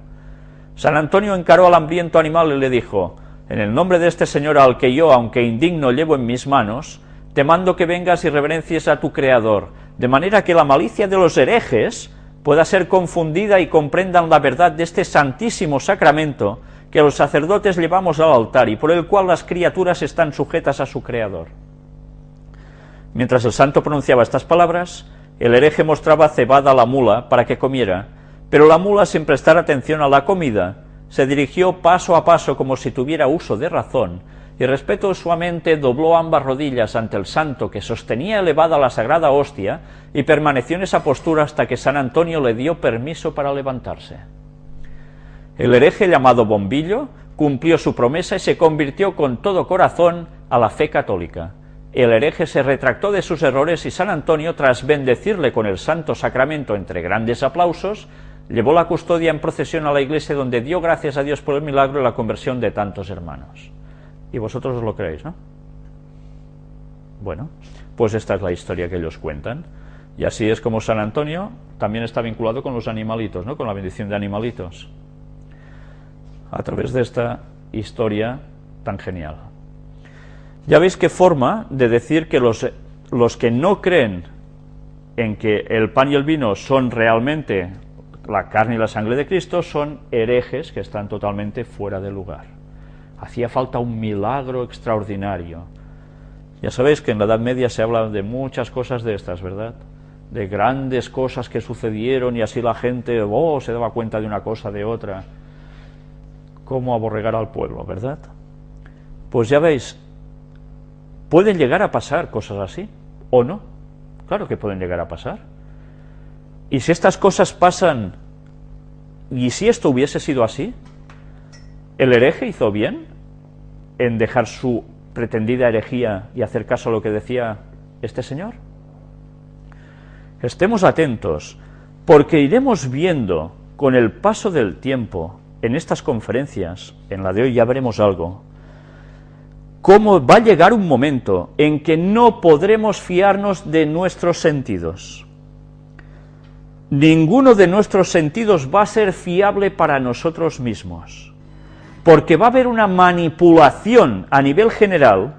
San Antonio encaró al hambriento animal y le dijo: en el nombre de este Señor al que yo, aunque indigno, llevo en mis manos, te mando que vengas y reverencies a tu Creador, de manera que la malicia de los herejes pueda ser confundida y comprendan la verdad de este santísimo sacramento que los sacerdotes llevamos al altar y por el cual las criaturas están sujetas a su Creador. Mientras el santo pronunciaba estas palabras, el hereje mostraba cebada a la mula para que comiera, pero la mula, sin prestar atención a la comida, se dirigió paso a paso como si tuviera uso de razón, y respetuosamente dobló ambas rodillas ante el santo que sostenía elevada la sagrada hostia, y permaneció en esa postura hasta que San Antonio le dio permiso para levantarse. El hereje, llamado Bombillo, cumplió su promesa y se convirtió con todo corazón a la fe católica. El hereje se retractó de sus errores y San Antonio, tras bendecirle con el santo sacramento entre grandes aplausos, llevó la custodia en procesión a la iglesia, donde dio gracias a Dios por el milagro y la conversión de tantos hermanos. Y vosotros os lo creéis, ¿no? Bueno, pues esta es la historia que ellos cuentan. Y así es como San Antonio también está vinculado con los animalitos, ¿no? Con la bendición de animalitos. A través de esta historia tan genial. Ya veis qué forma de decir que los que no creen en que el pan y el vino son realmente la carne y la sangre de Cristo son herejes que están totalmente fuera de lugar. Hacía falta un milagro extraordinario. Ya sabéis que en la Edad Media se habla de muchas cosas de estas, ¿verdad? De grandes cosas que sucedieron y así la gente se daba cuenta de una cosa, de otra. cómo aborregar al pueblo, ¿verdad? Pues ya veis, pueden llegar a pasar cosas así, ¿o no? Claro que pueden llegar a pasar. Y si estas cosas pasan, y si esto hubiese sido así, ¿el hereje hizo bien en dejar su pretendida herejía y hacer caso a lo que decía este señor? Estemos atentos, porque iremos viendo con el paso del tiempo, en estas conferencias, en la de hoy ya veremos algo, cómo va a llegar un momento en que no podremos fiarnos de nuestros sentidos. Ninguno de nuestros sentidos va a ser fiable para nosotros mismos, porque va a haber una manipulación a nivel general,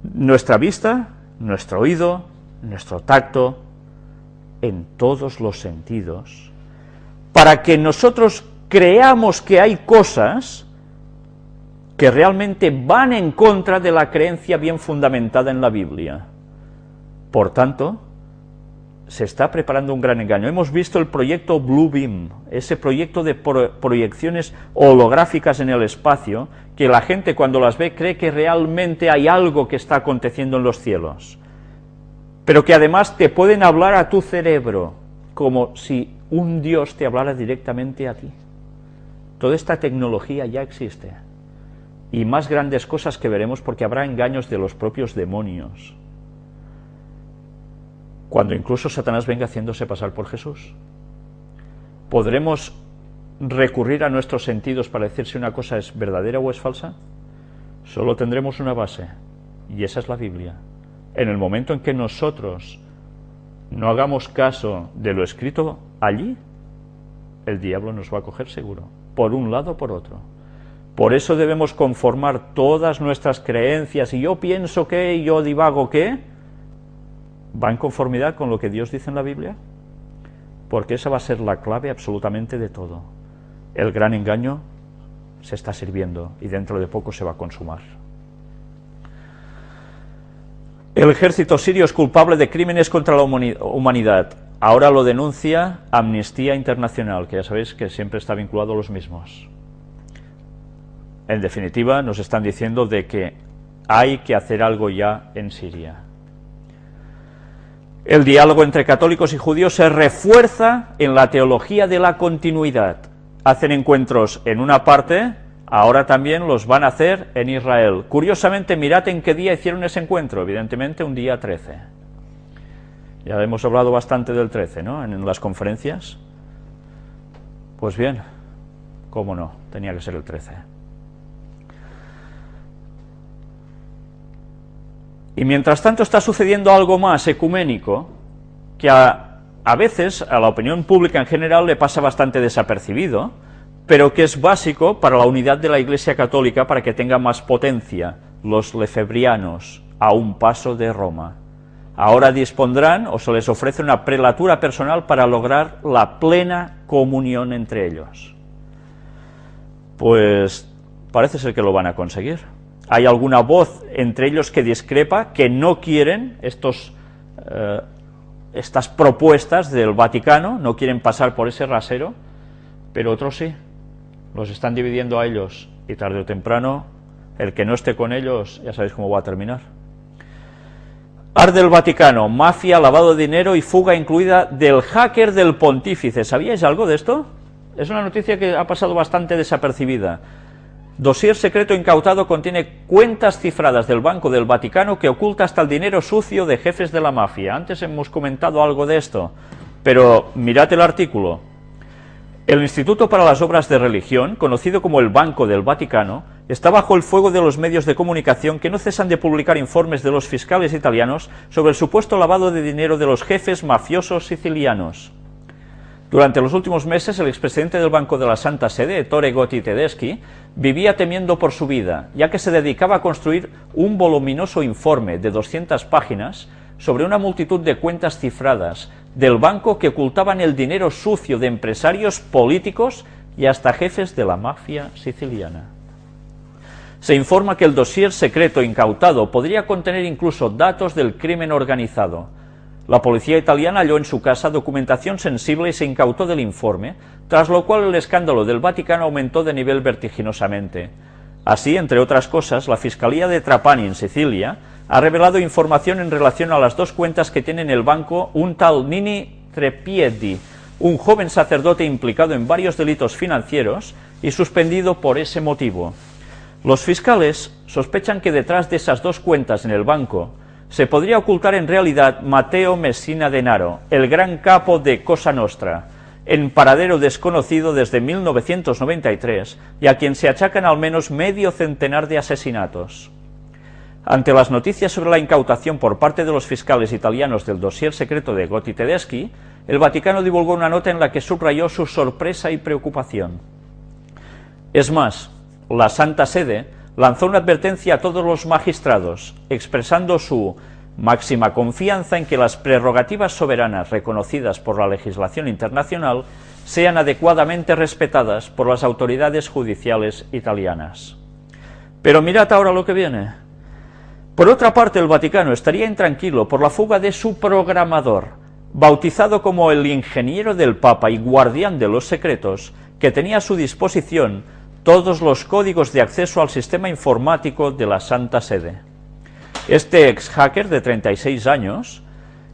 nuestra vista, nuestro oído, nuestro tacto, en todos los sentidos, para que nosotros creamos que hay cosas que realmente van en contra de la creencia bien fundamentada en la Biblia. Por tanto, se está preparando un gran engaño. Hemos visto el proyecto Blue Beam, ese proyecto de proyecciones holográficas en el espacio, que la gente cuando las ve cree que realmente hay algo que está aconteciendo en los cielos, pero que además te pueden hablar a tu cerebro, como si un Dios te hablara directamente a ti. Toda esta tecnología ya existe, y más grandes cosas que veremos, porque habrá engaños de los propios demonios, cuando incluso Satanás venga haciéndose pasar por Jesús. ¿Podremos recurrir a nuestros sentidos para decir si una cosa es verdadera o es falsa? Solo tendremos una base, y esa es la Biblia. En el momento en que nosotros no hagamos caso de lo escrito allí, el diablo nos va a coger seguro, por un lado o por otro. Por eso debemos conformar todas nuestras creencias, y yo pienso que, y yo divago que, ¿va en conformidad con lo que Dios dice en la Biblia? Porque esa va a ser la clave absolutamente de todo. El gran engaño se está sirviendo, y dentro de poco se va a consumar. El ejército sirio es culpable de crímenes contra la humanidad. Ahora lo denuncia Amnistía Internacional, que ya sabéis que siempre está vinculado a los mismos. En definitiva, nos están diciendo de que hay que hacer algo ya en Siria. El diálogo entre católicos y judíos se refuerza en la teología de la continuidad. Hacen encuentros en una parte, ahora también los van a hacer en Israel. Curiosamente, mirad en qué día hicieron ese encuentro, evidentemente un día 13. Ya hemos hablado bastante del 13, ¿no?, en las conferencias. Pues bien, cómo no, tenía que ser el 13. Y mientras tanto está sucediendo algo más ecuménico, que a veces a la opinión pública en general le pasa bastante desapercibido, pero que es básico para la unidad de la Iglesia Católica, para que tenga más potencia, los lefebrianos, a un paso de Roma. Ahora dispondrán, o se les ofrece una prelatura personal para lograr la plena comunión entre ellos. Pues parece ser que lo van a conseguir. Hay alguna voz entre ellos que discrepa, que no quieren estas propuestas del Vaticano, no quieren pasar por ese rasero, pero otros sí, los están dividiendo a ellos, y tarde o temprano, el que no esté con ellos, ya sabéis cómo va a terminar. Arde el Vaticano, mafia, lavado de dinero y fuga incluida del hacker del pontífice. ¿Sabíais algo de esto? Es una noticia que ha pasado bastante desapercibida. Dossier secreto incautado contiene cuentas cifradas del Banco del Vaticano que oculta hasta el dinero sucio de jefes de la mafia. Antes hemos comentado algo de esto, pero mirad el artículo. El Instituto para las Obras de Religión, conocido como el Banco del Vaticano, está bajo el fuego de los medios de comunicación que no cesan de publicar informes de los fiscales italianos sobre el supuesto lavado de dinero de los jefes mafiosos sicilianos. Durante los últimos meses, el expresidente del Banco de la Santa Sede, Ettore Gotti Tedeschi, vivía temiendo por su vida, ya que se dedicaba a construir un voluminoso informe de 200 páginas sobre una multitud de cuentas cifradas del banco que ocultaban el dinero sucio de empresarios políticos y hasta jefes de la mafia siciliana. Se informa que el dossier secreto incautado podría contener incluso datos del crimen organizado. La policía italiana halló en su casa documentación sensible y se incautó del informe, tras lo cual el escándalo del Vaticano aumentó de nivel vertiginosamente. Así, entre otras cosas, la Fiscalía de Trapani, en Sicilia, ha revelado información en relación a las dos cuentas que tiene en el banco un tal Nini Trepiedi, un joven sacerdote implicado en varios delitos financieros y suspendido por ese motivo. Los fiscales sospechan que detrás de esas dos cuentas en el banco se podría ocultar en realidad Matteo Messina Denaro, el gran capo de Cosa Nostra, en paradero desconocido desde 1993 y a quien se achacan al menos medio centenar de asesinatos. Ante las noticias sobre la incautación por parte de los fiscales italianos del dossier secreto de Gotti Tedeschi, el Vaticano divulgó una nota en la que subrayó su sorpresa y preocupación. Es más, la Santa Sede lanzó una advertencia a todos los magistrados, expresando su máxima confianza en que las prerrogativas soberanas reconocidas por la legislación internacional sean adecuadamente respetadas por las autoridades judiciales italianas. Pero mirad ahora lo que viene. Por otra parte, el Vaticano estaría intranquilo por la fuga de su programador, bautizado como el ingeniero del Papa y guardián de los secretos, que tenía a su disposición todos los códigos de acceso al sistema informático de la Santa Sede. Este ex-hacker de 36 años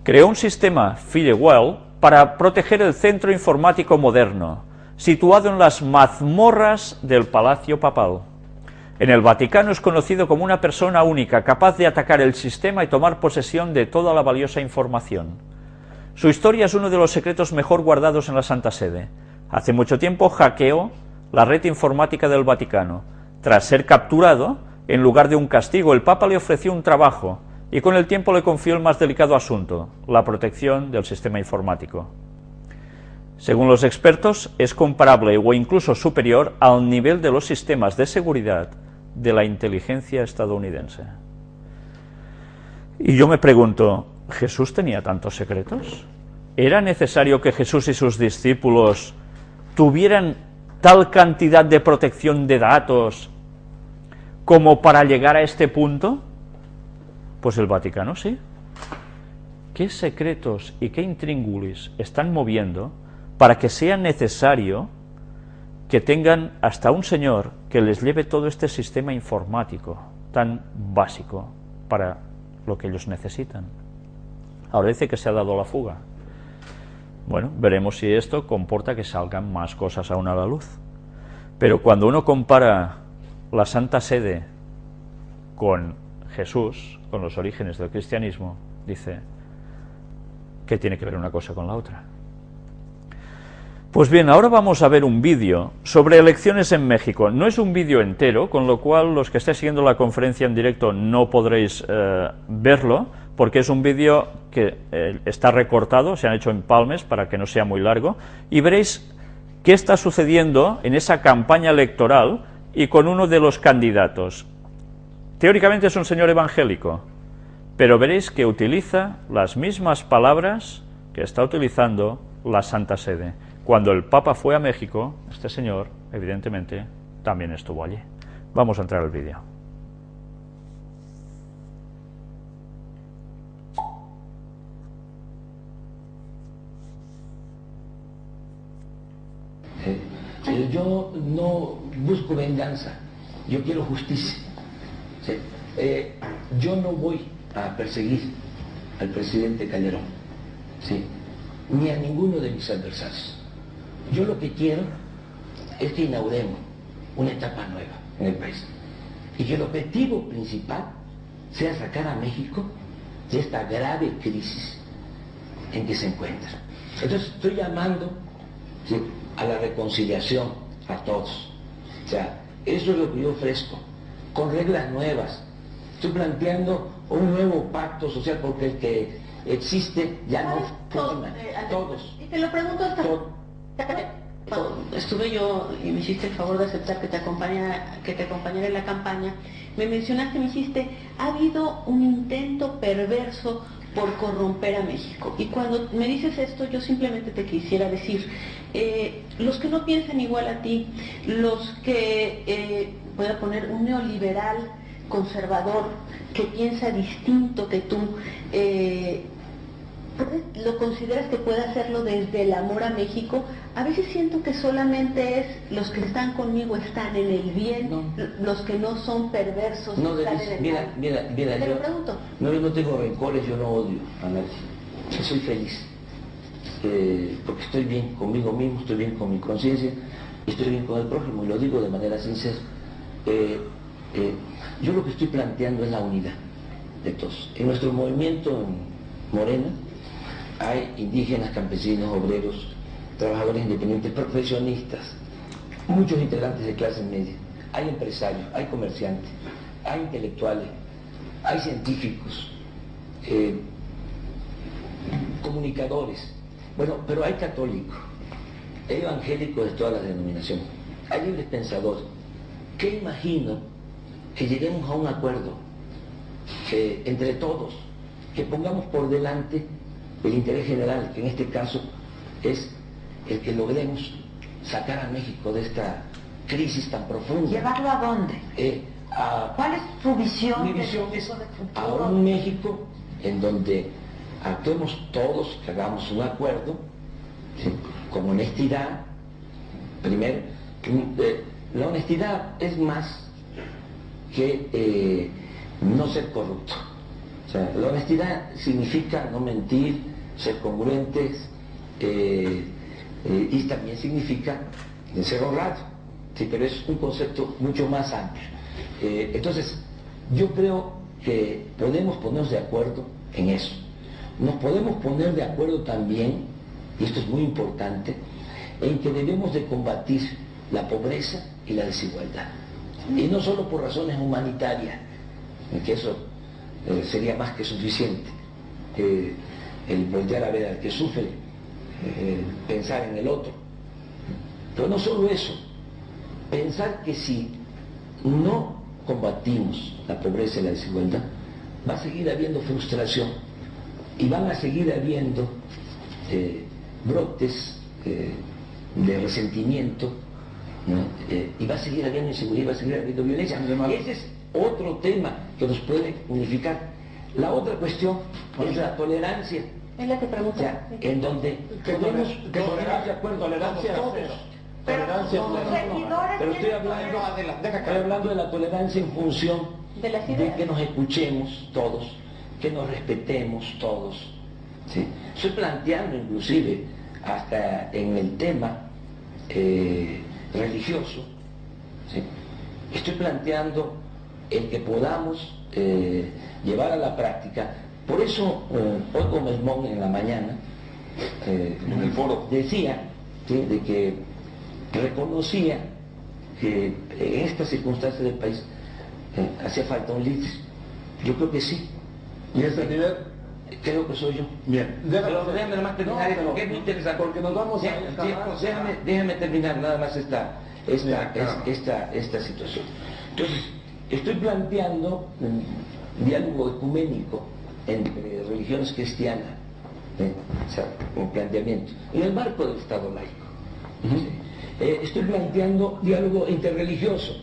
creó un sistema Firewall para proteger el centro informático moderno, situado en las mazmorras del Palacio Papal. En el Vaticano es conocido como una persona única, capaz de atacar el sistema y tomar posesión de toda la valiosa información. Su historia es uno de los secretos mejor guardados en la Santa Sede. Hace mucho tiempo hackeó la red informática del Vaticano. Tras ser capturado, en lugar de un castigo, el Papa le ofreció un trabajo y con el tiempo le confió el más delicado asunto, la protección del sistema informático. Según los expertos, es comparable o incluso superior al nivel de los sistemas de seguridad de la inteligencia estadounidense. Y yo me pregunto, ¿Jesús tenía tantos secretos? ¿Era necesario que Jesús y sus discípulos tuvieran tal cantidad de protección de datos como para llegar a este punto? Pues el Vaticano sí. ¿Qué secretos y qué intríngulis están moviendo para que sea necesario que tengan hasta un señor que les lleve todo este sistema informático tan básico para lo que ellos necesitan? Ahora dice que se ha dado la fuga. Bueno, veremos si esto comporta que salgan más cosas aún a la luz. Pero cuando uno compara la Santa Sede con Jesús, con los orígenes del cristianismo, dice, ¿qué tiene que ver una cosa con la otra? Pues bien, ahora vamos a ver un vídeo sobre elecciones en México. No es un vídeo entero, con lo cual los que estéis siguiendo la conferencia en directo no podréis verlo, porque es un vídeo que está recortado, se han hecho empalmes para que no sea muy largo, y veréis qué está sucediendo en esa campaña electoral y con uno de los candidatos. Teóricamente es un señor evangélico, pero veréis que utiliza las mismas palabras que está utilizando la Santa Sede. Cuando el Papa fue a México, este señor, evidentemente, también estuvo allí. Vamos a entrar al vídeo. Yo no busco venganza, yo quiero justicia. ¿Sí? Yo no voy a perseguir al presidente Calderón, ¿sí?, ni a ninguno de mis adversarios. Yo lo que quiero es que inauguremos una etapa nueva en el país y que el objetivo principal sea sacar a México de esta grave crisis en que se encuentra. Entonces estoy llamando, ¿sí?, a la reconciliación a todos. O sea, eso es lo que yo ofrezco, con reglas nuevas. Estoy planteando un nuevo pacto social porque el que existe ya no funciona. Todos. Y te lo pregunto hasta... Estuve yo y me hiciste el favor de aceptar que te acompañara en la campaña. Me mencionaste, me dijiste, ha habido un intento perverso por corromper a México. Y cuando me dices esto, yo simplemente te quisiera decir, los que no piensan igual a ti, los que, voy a poner un neoliberal conservador que piensa distinto que tú, ¿Lo consideras que puede hacerlo desde el amor a México? A veces siento que solamente es los que están conmigo están en el bien, No. los que no son perversos No, están en el mal. mira, Te lo pregunto. yo no tengo rencores, yo no odio a nadie. Yo soy feliz, porque estoy bien conmigo mismo, estoy bien con mi conciencia, estoy bien con el prójimo, y lo digo de manera sincera. Yo lo que estoy planteando es la unidad de todos. En nuestro movimiento en Morena hay indígenas, campesinos, obreros, trabajadores independientes, profesionistas, muchos integrantes de clase media, hay empresarios, hay comerciantes, hay intelectuales, hay científicos, comunicadores, bueno, pero hay católicos, hay evangélicos de todas las denominaciones, hay libres pensadores. ¿Qué imagino? Que lleguemos a un acuerdo entre todos, que pongamos por delante el interés general, que en este caso es el que logremos sacar a México de esta crisis tan profunda. ¿Llevarlo a dónde? ¿Cuál es tu visión? Mi visión es a un México en donde actuemos todos, que hagamos un acuerdo, ¿sí?, con honestidad. Primero, la honestidad es más que no ser corrupto. O sea, la honestidad significa no mentir, ser congruentes, y también significa ser honrado, ¿sí? Pero es un concepto mucho más amplio. Entonces, yo creo que podemos ponernos de acuerdo en eso. Nos podemos poner de acuerdo también, y esto es muy importante, en que debemos de combatir la pobreza y la desigualdad. Y no solo por razones humanitarias, que eso sería más que suficiente, el voltear a ver al que sufre, pensar en el otro. Pero no solo eso, pensar que si no combatimos la pobreza y la desigualdad, va a seguir habiendo frustración y van a seguir habiendo brotes de resentimiento, ¿no? Y va a seguir habiendo inseguridad, va a seguir habiendo violencia. Ese es otro tema que nos puede unificar. La otra cuestión es la tolerancia. Es la que pregunto. O sea, en donde podemos estar de acuerdo, tolerancia todos. Pero tus seguidores Pero estoy hablando de la tolerancia en función De las de ideas. que nos escuchemos todos, que nos respetemos todos, ¿sí? Estoy planteando inclusive hasta en el tema religioso, ¿sí? Estoy planteando el que podamos llevar a la práctica. Por eso hoy Gómez Mon en la mañana en el foro decía, ¿sí?, de que reconocía que en estas circunstancias del país hacía falta un líder. Yo creo que sí. ¿Y ese líder? Creo que soy yo. Bien. Pero déjame nada más terminar esto, porque es muy interesante. Porque nos vamos a... Déjame terminar nada más esta situación. Entonces, estoy planteando un diálogo ecuménico entre religiones cristianas, o sea, un planteamiento, en el marco del Estado laico. ¿Sí? Estoy planteando diálogo interreligioso,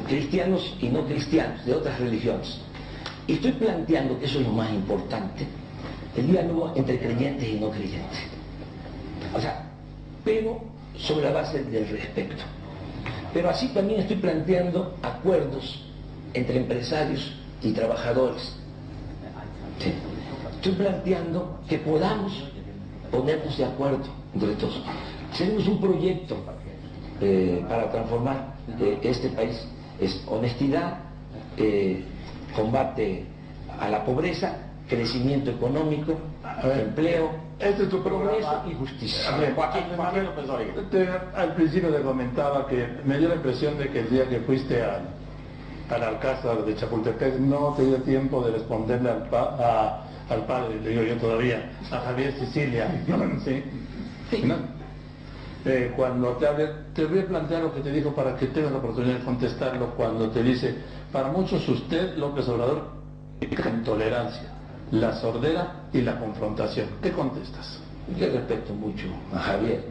cristianos y no cristianos, de otras religiones. Y estoy planteando, que eso es lo más importante, el diálogo entre creyentes y no creyentes. O sea, pero sobre la base del respeto. Pero así también estoy planteando acuerdos entre empresarios y trabajadores. ¿Sí? Estoy planteando que podamos ponernos de acuerdo entre todos. Tenemos un proyecto para transformar este país. Es honestidad, combate a la pobreza, crecimiento económico, empleo, Este es tu progreso programa. y justicia. A ver, Joaquín López Dóriga. Al principio te comentaba que me dio la impresión de que el día que fuiste al Alcázar de Chapultepec no te dio tiempo de responderle al padre, le digo yo todavía, a Javier Sicilia. ¿Sí? Sí. ¿No? Cuando te hable, te voy a plantear lo que te dijo para que tengas la oportunidad de contestarlo. Cuando te dice, para muchos usted, López Obrador, intolerancia, la sordera y la confrontación. ¿Qué contestas? Yo respeto mucho a Javier,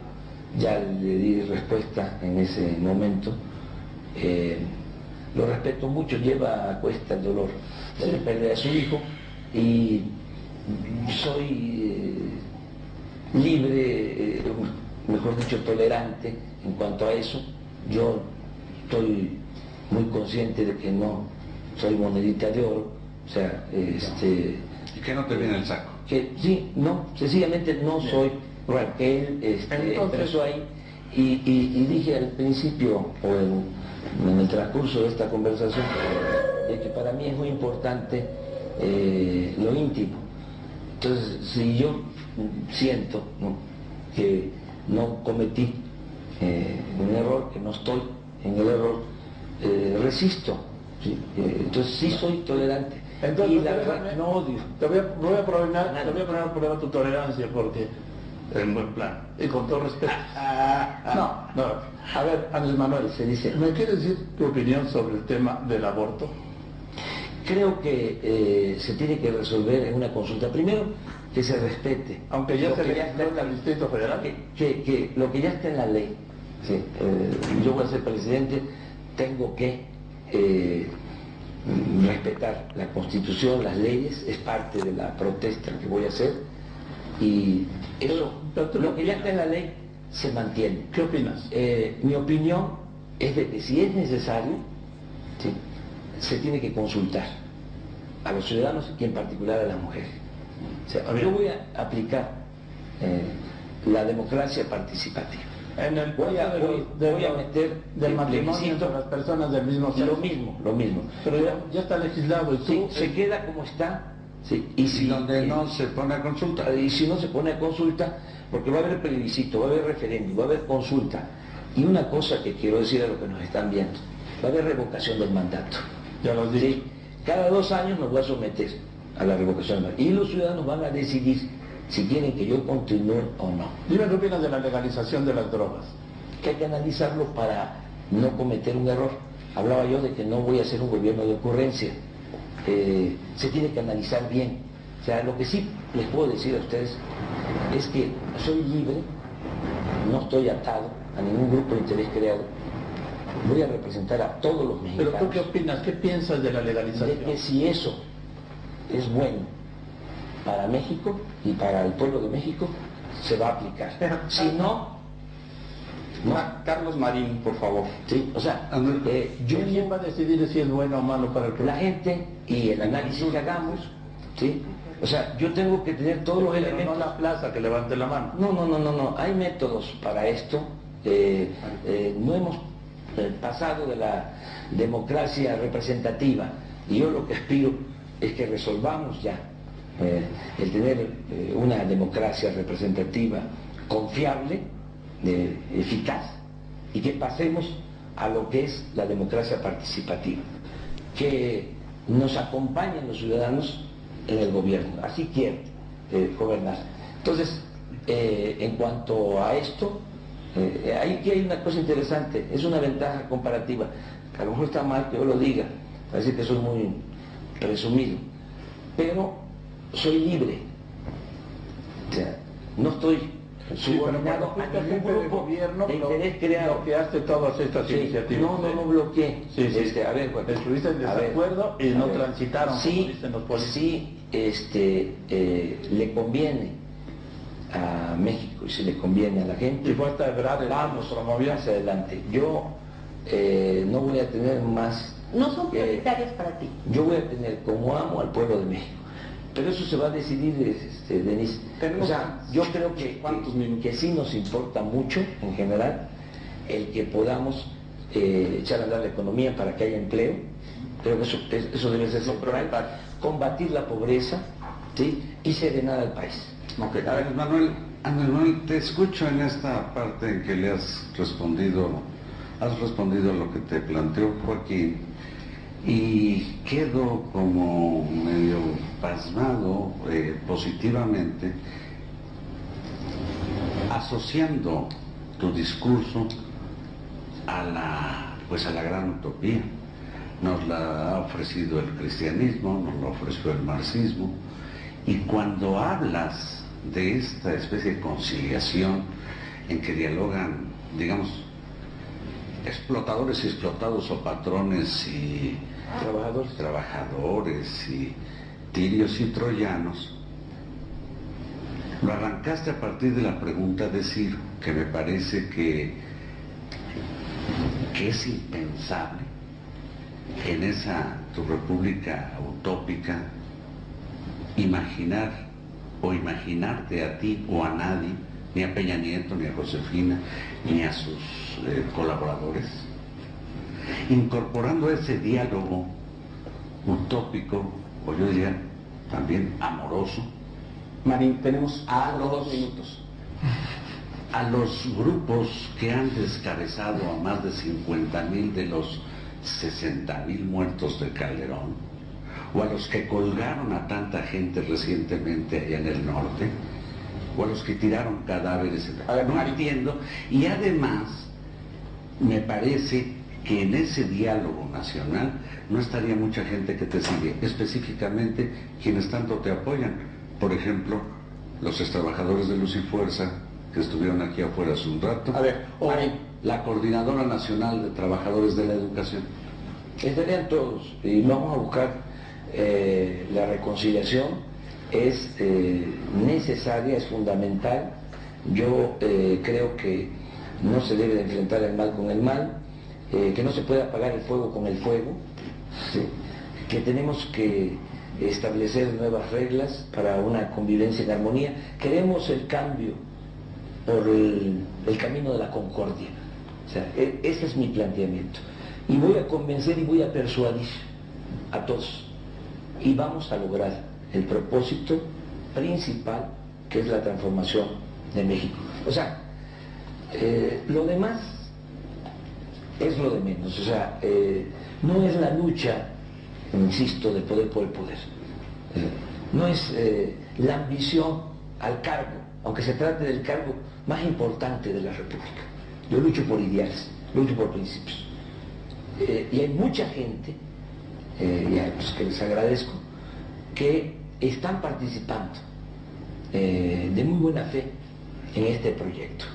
ya le di respuesta en ese momento. Lo respeto mucho, lleva a cuesta el dolor de la pérdida de su hijo, y soy libre, mejor dicho, tolerante en cuanto a eso. Yo estoy muy consciente de que no soy monedita de oro, o sea, ¿Y que no te viene el saco? Que sí, no, sencillamente no soy, bueno, él expresó ahí, y dije al principio, o en el transcurso de esta conversación, que para mí es muy importante lo íntimo. Entonces, si yo siento, ¿no?, que no cometí un error, que no estoy en el error, resisto, ¿sí? Entonces sí soy tolerante. Entonces, y la verdad no odio. Voy a poner a prueba tu tolerancia, porque en buen plan y con todo respeto. No. A ver, Andrés Manuel, ¿me quieres decir tu opinión sobre el tema del aborto? Creo que se tiene que resolver en una consulta. Primero, que se respete. Aunque ya se legisló en el Distrito Federal. Que lo que ya está en la ley. Sí, yo voy a ser presidente, tengo que respetar la Constitución, las leyes, es parte de la protesta que voy a hacer, y eso, lo que ya está en la ley se mantiene. ¿Qué opinas? Mi opinión es de que si es necesario, ¿sí?, se tiene que consultar a los ciudadanos y en particular a las mujeres. O sea, yo voy a aplicar la democracia participativa. En el voy a meter del matrimonio entre las personas del mismo sexo. Lo mismo. Pero ya está legislado y tú... Sí, se queda como está. Sí, y si donde no se pone a consulta. Y si no se pone a consulta, porque va a haber plebiscito, va a haber referéndum, va a haber consulta. Y una cosa que quiero decir a los que nos están viendo, va a haber revocación del mandato. Ya lo dije. Sí, cada 2 años nos va a someter a la revocación del mandato. Y los ciudadanos van a decidir si quieren que yo continúe o no. Dime qué opinas de la legalización de las drogas. Que hay que analizarlo para no cometer un error. Hablaba yo de que no voy a hacer un gobierno de ocurrencia. Se tiene que analizar bien. O sea, lo que sí les puedo decir a ustedes es que soy libre, no estoy atado a ningún grupo de interés creado. Voy a representar a todos los mexicanos. ¿Pero tú qué opinas? ¿Qué piensas de la legalización? De que si eso es bueno para México y para el pueblo de México, se va a aplicar. Si no... Carlos Marín, por favor. Sí, o sea, ¿quién va a decidir si es bueno o malo para el pueblo? La gente y el análisis que hagamos, ¿sí? O sea, yo tengo que tener todos los elementos. No la plaza que levante la mano. No. Hay métodos para esto. No hemos pasado de la democracia representativa, y yo lo que aspiro es que resolvamos ya el tener una democracia representativa confiable, eficaz, y que pasemos a lo que es la democracia participativa, que nos acompañen los ciudadanos en el gobierno. Así quiero gobernar. Entonces, en cuanto a esto, aquí hay una cosa interesante, es una ventaja comparativa, que a lo mejor está mal que yo lo diga, parece que soy muy presumido, pero soy libre. O sea, no estoy subordinado a ningún grupo gobierno de interés creado. Bloqueaste todas estas iniciativas. No bloqueé. A ver, estuviste en desacuerdo y no transitaron, como dicen los políticos. Sí, le conviene a México y si le conviene a la gente. Y fue hasta Ebrard, vamos, promovió hacia adelante. Yo no voy a tener más. No son prioritarias para ti. Yo voy a tener como amo al pueblo de México. Pero eso se va a decidir, Denise. O sea, yo creo que sí nos importa mucho, en general, el que podamos echar a andar la economía para que haya empleo. Creo que eso debe ser central. Combatir la pobreza, ¿sí?, y serenar al país. Ok, Andrés Manuel, te escucho en esta parte en que le has respondido a lo que te planteó Joaquín, y quedo como medio pasmado positivamente, asociando tu discurso a la gran utopía. Nos la ha ofrecido el cristianismo, nos la ofreció el marxismo, y cuando hablas de esta especie de conciliación en que dialogan, digamos, explotadores y explotados, o patrones y trabajadores y tirios y troyanos, Lo arrancaste a partir de la pregunta de Ciro, que me parece que es impensable que en esa tu república utópica imaginar o imaginarte a ti o a nadie, ni a Peña Nieto, ni a Josefina, ni a sus colaboradores, incorporando ese diálogo utópico, o yo diría también amoroso, Marín, tenemos a los 2 minutos. A los grupos que han descabezado a más de 50,000 de los 60,000 muertos de Calderón, o a los que colgaron a tanta gente recientemente allá en el norte, o a los que tiraron cadáveres. No entiendo. Y además, me parece que en ese diálogo nacional no estaría mucha gente que te sigue, específicamente quienes tanto te apoyan. Por ejemplo, los extrabajadores de Luz y Fuerza, que estuvieron aquí afuera hace un rato, o la Coordinadora Nacional de Trabajadores de la Educación. Estarían todos, y vamos a buscar la reconciliación. Es necesaria, es fundamental. Yo creo que no se debe de enfrentar el mal con el mal, que no se puede apagar el fuego con el fuego, ¿sí? Que tenemos que establecer nuevas reglas para una convivencia en armonía. Queremos el cambio por el camino de la concordia. O sea, ese es mi planteamiento. Y voy a convencer y voy a persuadir a todos. Y vamos a lograr el propósito principal, que es la transformación de México. O sea, lo demás es lo de menos. O sea, no es la lucha, insisto, de poder por el poder. No es la ambición al cargo, aunque se trate del cargo más importante de la República. Yo lucho por ideales, lucho por principios. Y hay mucha gente, pues, que les agradezco, que están participando de muy buena fe en este proyecto.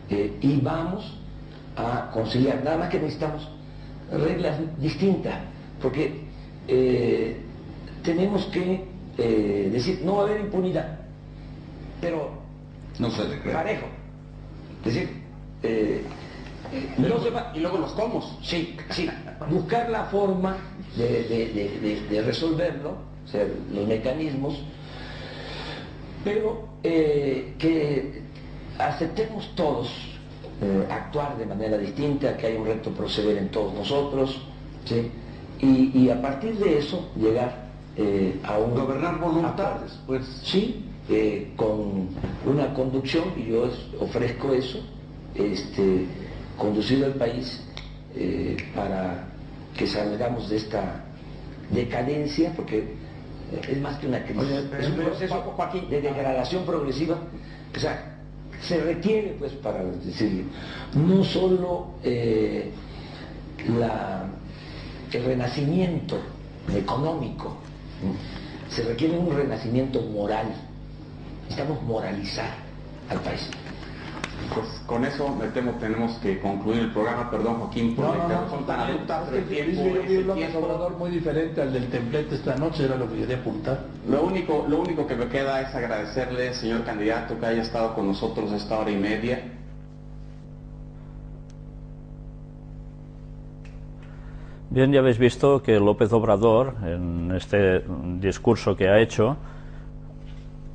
Y vamos a conciliar, nada más que necesitamos reglas distintas, porque tenemos que decir, no va a haber impunidad, pero no se le cree. Parejo. Es decir, no se va, y luego los comos. Sí, sí. Buscar la forma de resolverlo, o sea, los mecanismos, pero que aceptemos todos actuar de manera distinta, que hay un reto proceder en todos nosotros, ¿sí? Y a partir de eso llegar a un gobernar voluntades, pues sí, con una conducción, y yo ofrezco eso, conducir al país para que salgamos de esta decadencia, porque es más que una crisis. Es un proceso de degradación progresiva. O sea, se requiere, pues, para decirlo, no solo el renacimiento económico, se requiere un renacimiento moral. Necesitamos moralizar al país. Pues con eso me temo tenemos que concluir el programa. Perdón, Joaquín, por la interrupción tan abrupta. Yo vi un López Obrador muy diferente al del templete esta noche, era lo que quería apuntar. Lo único que me queda es agradecerle, señor candidato, que haya estado con nosotros esta hora y media. Bien, ya habéis visto que López Obrador, en este discurso que ha hecho,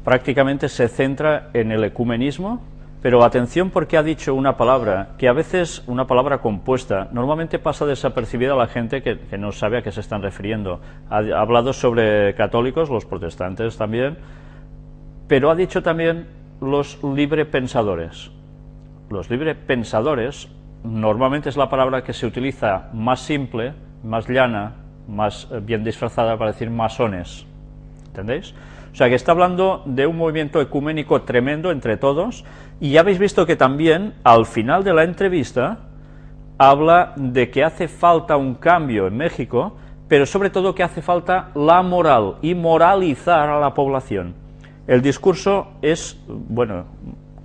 prácticamente se centra en el ecumenismo, pero atención, porque ha dicho una palabra, que a veces una palabra compuesta, normalmente pasa desapercibida a la gente que no sabe a qué se están refiriendo. Ha hablado sobre católicos, los protestantes también, pero ha dicho también los librepensadores. Los librepensadores normalmente es la palabra que se utiliza más simple, más llana, más bien disfrazada para decir masones. ¿Entendéis? O sea, que está hablando de un movimiento ecuménico tremendo entre todos, y ya habéis visto que también al final de la entrevista habla de que hace falta un cambio en México, pero sobre todo que hace falta la moral y moralizar a la población. El discurso es, bueno,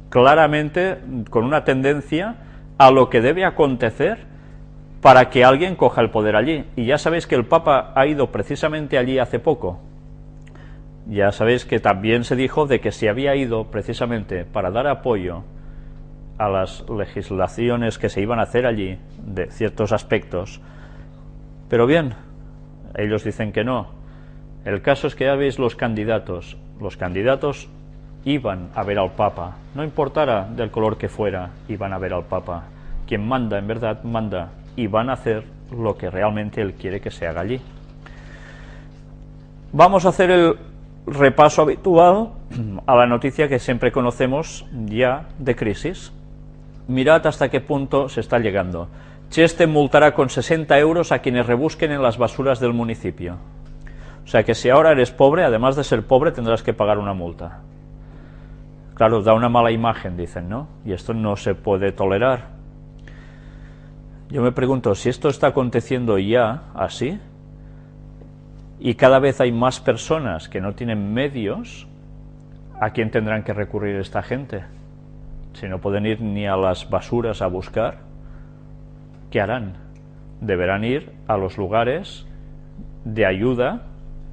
claramente con una tendencia a lo que debe acontecer para que alguien coja el poder allí. Y ya sabéis que el Papa ha ido precisamente allí hace poco. Ya sabéis que también se dijo de que se había ido precisamente para dar apoyo a las legislaciones que se iban a hacer allí, de ciertos aspectos. Pero bien, ellos dicen que no. El caso es que ya veis los candidatos iban a ver al Papa, no importara del color que fuera, iban a ver al Papa. Quien manda, en verdad, manda, y van a hacer lo que realmente él quiere que se haga allí. Vamos a hacer el repaso habitual a la noticia que siempre conocemos ya de crisis. Mirad hasta qué punto se está llegando. Cheste multará con 60 euros a quienes rebusquen en las basuras del municipio. O sea que si ahora eres pobre, además de ser pobre, tendrás que pagar una multa. Claro, da una mala imagen, dicen, ¿no? Y esto no se puede tolerar. Yo me pregunto, si esto está aconteciendo ya así, y cada vez hay más personas que no tienen medios, ¿a quién tendrán que recurrir esta gente? Si no pueden ir ni a las basuras a buscar, ¿qué harán? Deberán ir a los lugares de ayuda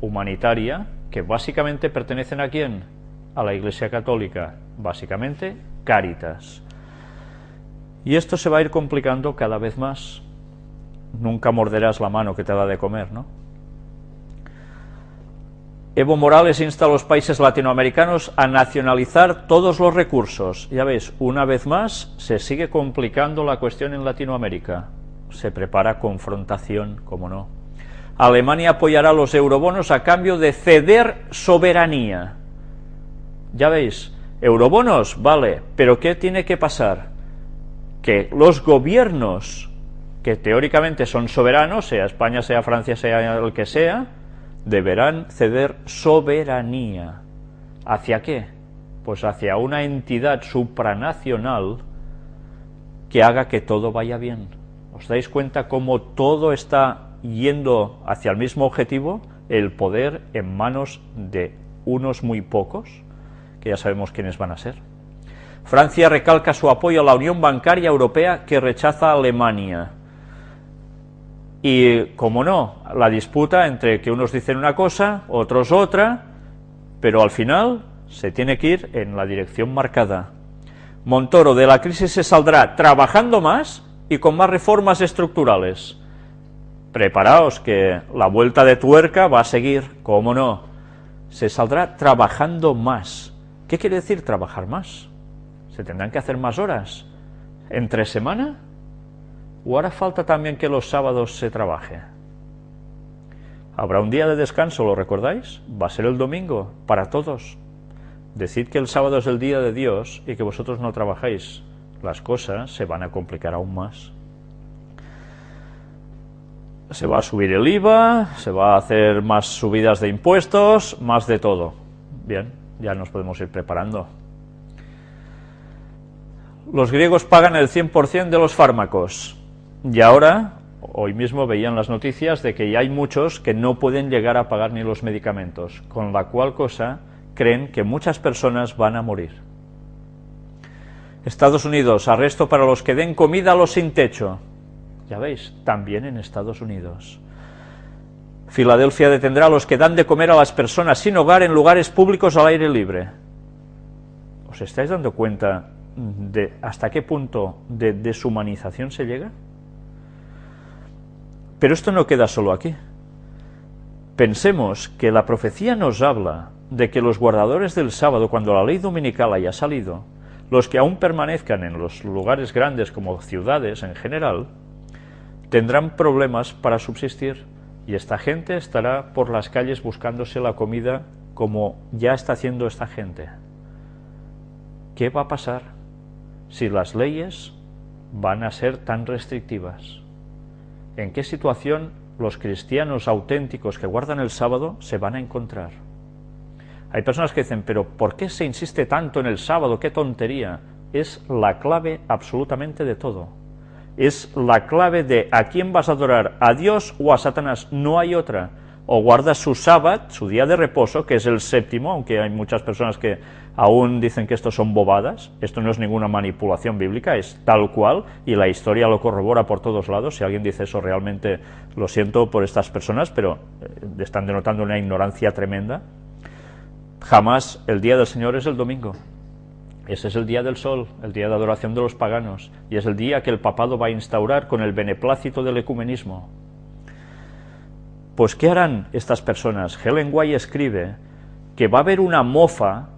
humanitaria que básicamente pertenecen ¿a quién? A la Iglesia Católica, básicamente Cáritas. Y esto se va a ir complicando cada vez más. Nunca morderás la mano que te da de comer, ¿no? Evo Morales insta a los países latinoamericanos a nacionalizar todos los recursos. Ya veis, una vez más se sigue complicando la cuestión en Latinoamérica. Se prepara confrontación, como no. Alemania apoyará los eurobonos a cambio de ceder soberanía. Ya veis, eurobonos, vale, pero ¿qué tiene que pasar? Que los gobiernos, que teóricamente son soberanos, sea España, sea Francia, sea el que sea, deberán ceder soberanía. ¿Hacia qué? Pues hacia una entidad supranacional que haga que todo vaya bien. ¿Os dais cuenta cómo todo está yendo hacia el mismo objetivo? El poder en manos de unos muy pocos, que ya sabemos quiénes van a ser. Francia recalca su apoyo a la Unión Bancaria Europea que rechaza a Alemania. Y, como no, la disputa entre que unos dicen una cosa, otros otra, pero al final se tiene que ir en la dirección marcada. Montoro, de la crisis se saldrá trabajando más y con más reformas estructurales. Preparaos que la vuelta de tuerca va a seguir, cómo no. Se saldrá trabajando más. ¿Qué quiere decir trabajar más? ¿Se tendrán que hacer más horas? ¿Entre semana? ¿O hará falta también que los sábados se trabaje? Habrá un día de descanso, ¿lo recordáis? Va a ser el domingo, para todos. Decid que el sábado es el día de Dios y que vosotros no trabajáis. Las cosas se van a complicar aún más. Se va a subir el IVA, se va a hacer más subidas de impuestos, más de todo. Bien, ya nos podemos ir preparando. Los griegos pagan el 100% de los fármacos. Y ahora, hoy mismo veían las noticias de que ya hay muchos que no pueden llegar a pagar ni los medicamentos, con la cual cosa creen que muchas personas van a morir. Estados Unidos, arresto para los que den comida a los sin techo. Ya veis, también en Estados Unidos. Filadelfia detendrá a los que dan de comer a las personas sin hogar en lugares públicos al aire libre. ¿Os estáis dando cuenta de hasta qué punto de deshumanización se llega? Pero esto no queda solo aquí. Pensemos que la profecía nos habla de que los guardadores del sábado, cuando la ley dominical haya salido, los que aún permanezcan en los lugares grandes como ciudades en general, tendrán problemas para subsistir, y esta gente estará por las calles buscándose la comida como ya está haciendo esta gente. ¿Qué va a pasar si las leyes van a ser tan restrictivas? ¿En qué situación los cristianos auténticos que guardan el sábado se van a encontrar? Hay personas que dicen, pero ¿por qué se insiste tanto en el sábado? ¡Qué tontería! Es la clave absolutamente de todo. Es la clave de a quién vas a adorar, a Dios o a Satanás. No hay otra. O guardas su sábado, su día de reposo, que es el séptimo, aunque hay muchas personas que aún dicen que esto son bobadas. Esto no es ninguna manipulación bíblica, es tal cual, y la historia lo corrobora por todos lados. Si alguien dice eso, realmente lo siento por estas personas, pero están denotando una ignorancia tremenda. Jamás el día del Señor es el domingo. Ese es el día del sol, el día de adoración de los paganos, y es el día que el papado va a instaurar con el beneplácito del ecumenismo. Pues, ¿qué harán estas personas? Helen White escribe que va a haber una mofa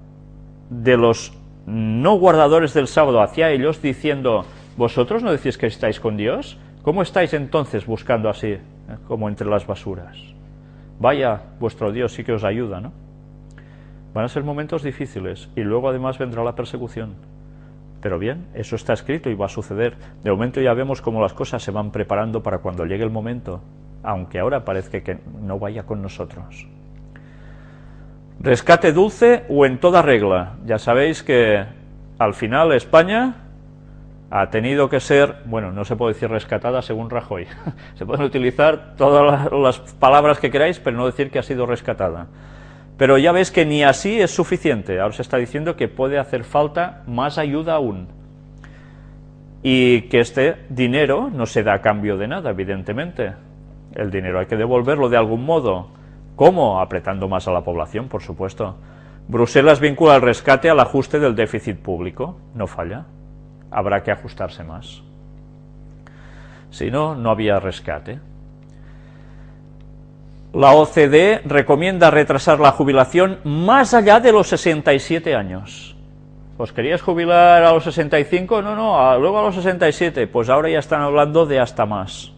de los no guardadores del sábado hacia ellos, diciendo: ¿vosotros no decís que estáis con Dios? ¿Cómo estáis entonces buscando así, como entre las basuras? Vaya, vuestro Dios sí que os ayuda, ¿no? Van a ser momentos difíciles, y luego además vendrá la persecución. Pero bien, eso está escrito y va a suceder. De momento ya vemos cómo las cosas se van preparando para cuando llegue el momento, aunque ahora parezca que no vaya con nosotros. Rescate dulce o en toda regla. Ya sabéis que al final España ha tenido que ser, bueno, no se puede decir rescatada según Rajoy. Se pueden utilizar todas las palabras que queráis, pero no decir que ha sido rescatada. Pero ya ves que ni así es suficiente. Ahora se está diciendo que puede hacer falta más ayuda aún. Y que este dinero no se da a cambio de nada, evidentemente. El dinero hay que devolverlo de algún modo. ¿Cómo? Apretando más a la población, por supuesto. Bruselas vincula el rescate al ajuste del déficit público. No falla. Habrá que ajustarse más. Si no, no había rescate. La OCDE recomienda retrasar la jubilación más allá de los 67 años. ¿Os queríais jubilar a los 65? No, luego a los 67. Pues ahora ya están hablando de hasta más.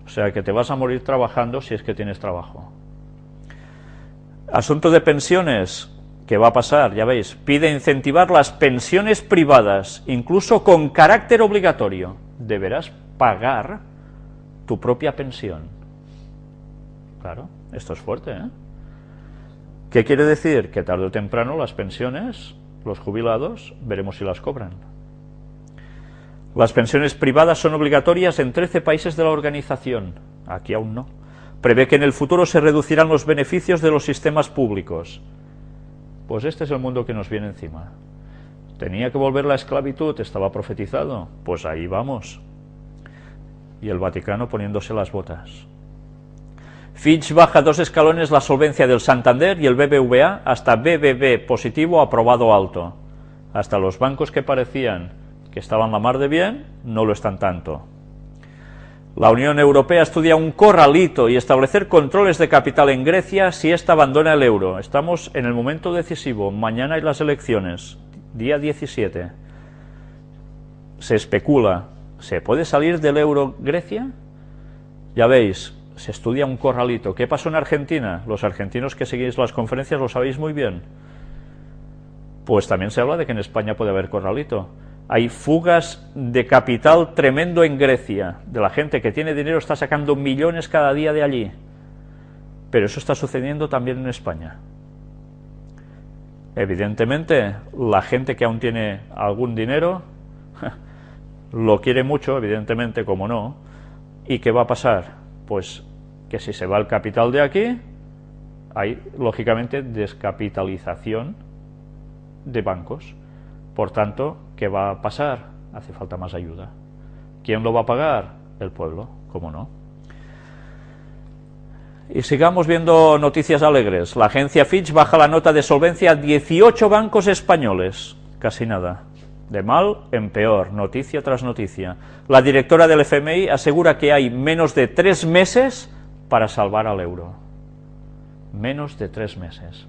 O sea que te vas a morir trabajando si es que tienes trabajo. Asunto de pensiones, ¿qué va a pasar? Ya veis, pide incentivar las pensiones privadas, incluso con carácter obligatorio. Deberás pagar tu propia pensión. Claro, esto es fuerte, ¿eh? ¿Qué quiere decir? Que tarde o temprano las pensiones, los jubilados, veremos si las cobran. Las pensiones privadas son obligatorias en 13 países de la organización. Aquí aún no. Prevé que en el futuro se reducirán los beneficios de los sistemas públicos. Pues este es el mundo que nos viene encima. Tenía que volver la esclavitud, estaba profetizado. Pues ahí vamos. Y el Vaticano poniéndose las botas. Fitch baja 2 escalones la solvencia del Santander y el BBVA hasta BBB positivo aprobado alto. Hasta los bancos que parecían que estaban la mar de bien, no lo están tanto. La Unión Europea estudia un corralito y establecer controles de capital en Grecia si ésta abandona el euro. Estamos en el momento decisivo. Mañana hay las elecciones, día 17. Se especula, ¿se puede salir del euro Grecia? Ya veis, se estudia un corralito. ¿Qué pasó en Argentina? Los argentinos que seguís las conferencias lo sabéis muy bien. Pues también se habla de que en España puede haber corralito. Hay fugas de capital tremendo en Grecia. De la gente que tiene dinero está sacando millones cada día de allí. Pero eso está sucediendo también en España. Evidentemente, la gente que aún tiene algún dinero lo quiere mucho, evidentemente, como no. ¿Y qué va a pasar? Pues que si se va el capital de aquí, hay lógicamente descapitalización de bancos. Por tanto, ¿qué va a pasar? Hace falta más ayuda. ¿Quién lo va a pagar? El pueblo, ¿cómo no? Y sigamos viendo noticias alegres. La agencia Fitch baja la nota de solvencia a 18 bancos españoles. Casi nada. De mal en peor, noticia tras noticia. La directora del FMI asegura que hay menos de 3 meses para salvar al euro. Menos de 3 meses.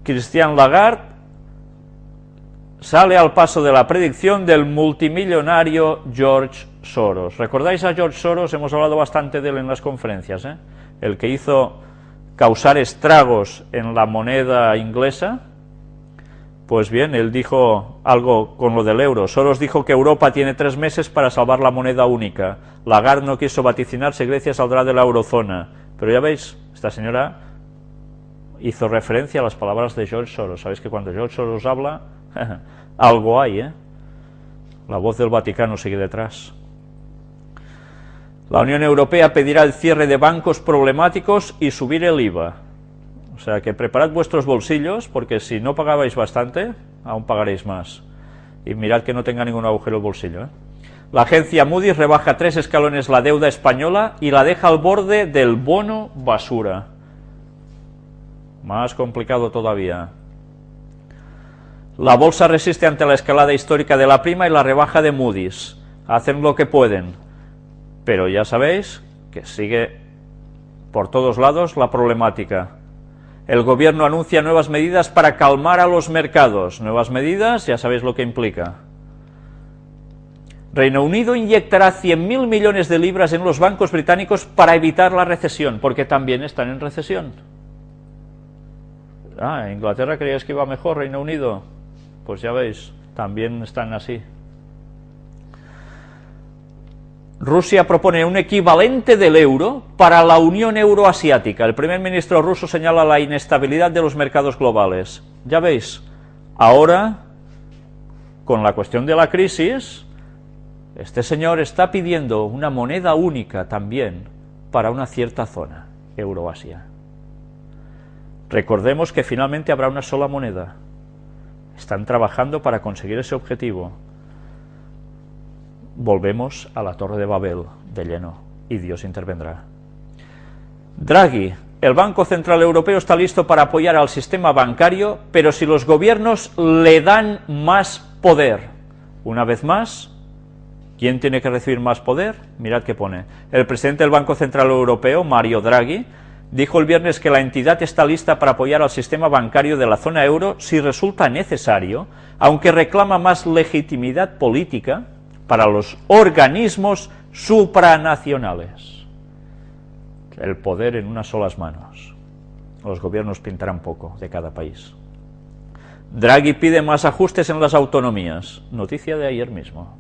Christine Lagarde sale al paso de la predicción del multimillonario George Soros. ¿Recordáis a George Soros? Hemos hablado bastante de él en las conferencias, ¿eh? El que hizo causar estragos en la moneda inglesa. Pues bien, él dijo algo con lo del euro. Soros dijo que Europa tiene 3 meses para salvar la moneda única. Lagarde no quiso vaticinar si Grecia saldrá de la eurozona. Pero ya veis, esta señora hizo referencia a las palabras de George Soros. Sabéis que cuando George Soros habla, algo hay, ¿eh? La voz del Vaticano sigue detrás. La Unión Europea pedirá el cierre de bancos problemáticos y subir el IVA. O sea que preparad vuestros bolsillos, porque si no pagabais bastante, aún pagaréis más. Y mirad que no tenga ningún agujero el bolsillo, ¿eh? La agencia Moody's rebaja 3 escalones la deuda española y la deja al borde del bono basura. más complicado todavía. La bolsa resiste ante la escalada histórica de la prima y la rebaja de Moody's. Hacen lo que pueden, pero ya sabéis que sigue por todos lados la problemática. El gobierno anuncia nuevas medidas para calmar a los mercados. Nuevas medidas, ya sabéis lo que implica. Reino Unido inyectará 100.000 millones de libras en los bancos británicos para evitar la recesión, porque también están en recesión. Inglaterra creíais que iba mejor, Reino Unido. Pues ya veis, también están así. Rusia propone un equivalente del euro para la Unión Euroasiática. El primer ministro ruso señala la inestabilidad de los mercados globales. Ya veis, ahora, con la cuestión de la crisis, este señor está pidiendo una moneda única también para una cierta zona, Euroasia. Recordemos que finalmente habrá una sola moneda. Están trabajando para conseguir ese objetivo. Volvemos a la Torre de Babel de lleno y Dios intervendrá. Draghi, el Banco Central Europeo está listo para apoyar al sistema bancario, pero si los gobiernos le dan más poder. Una vez más, ¿quién tiene que recibir más poder? Mirad qué pone. El presidente del Banco Central Europeo, Mario Draghi, dijo el viernes que la entidad está lista para apoyar al sistema bancario de la zona euro si resulta necesario, aunque reclama más legitimidad política para los organismos supranacionales. El poder en unas solas manos. Los gobiernos pintarán poco de cada país. Draghi pide más ajustes en las autonomías. Noticia de ayer mismo.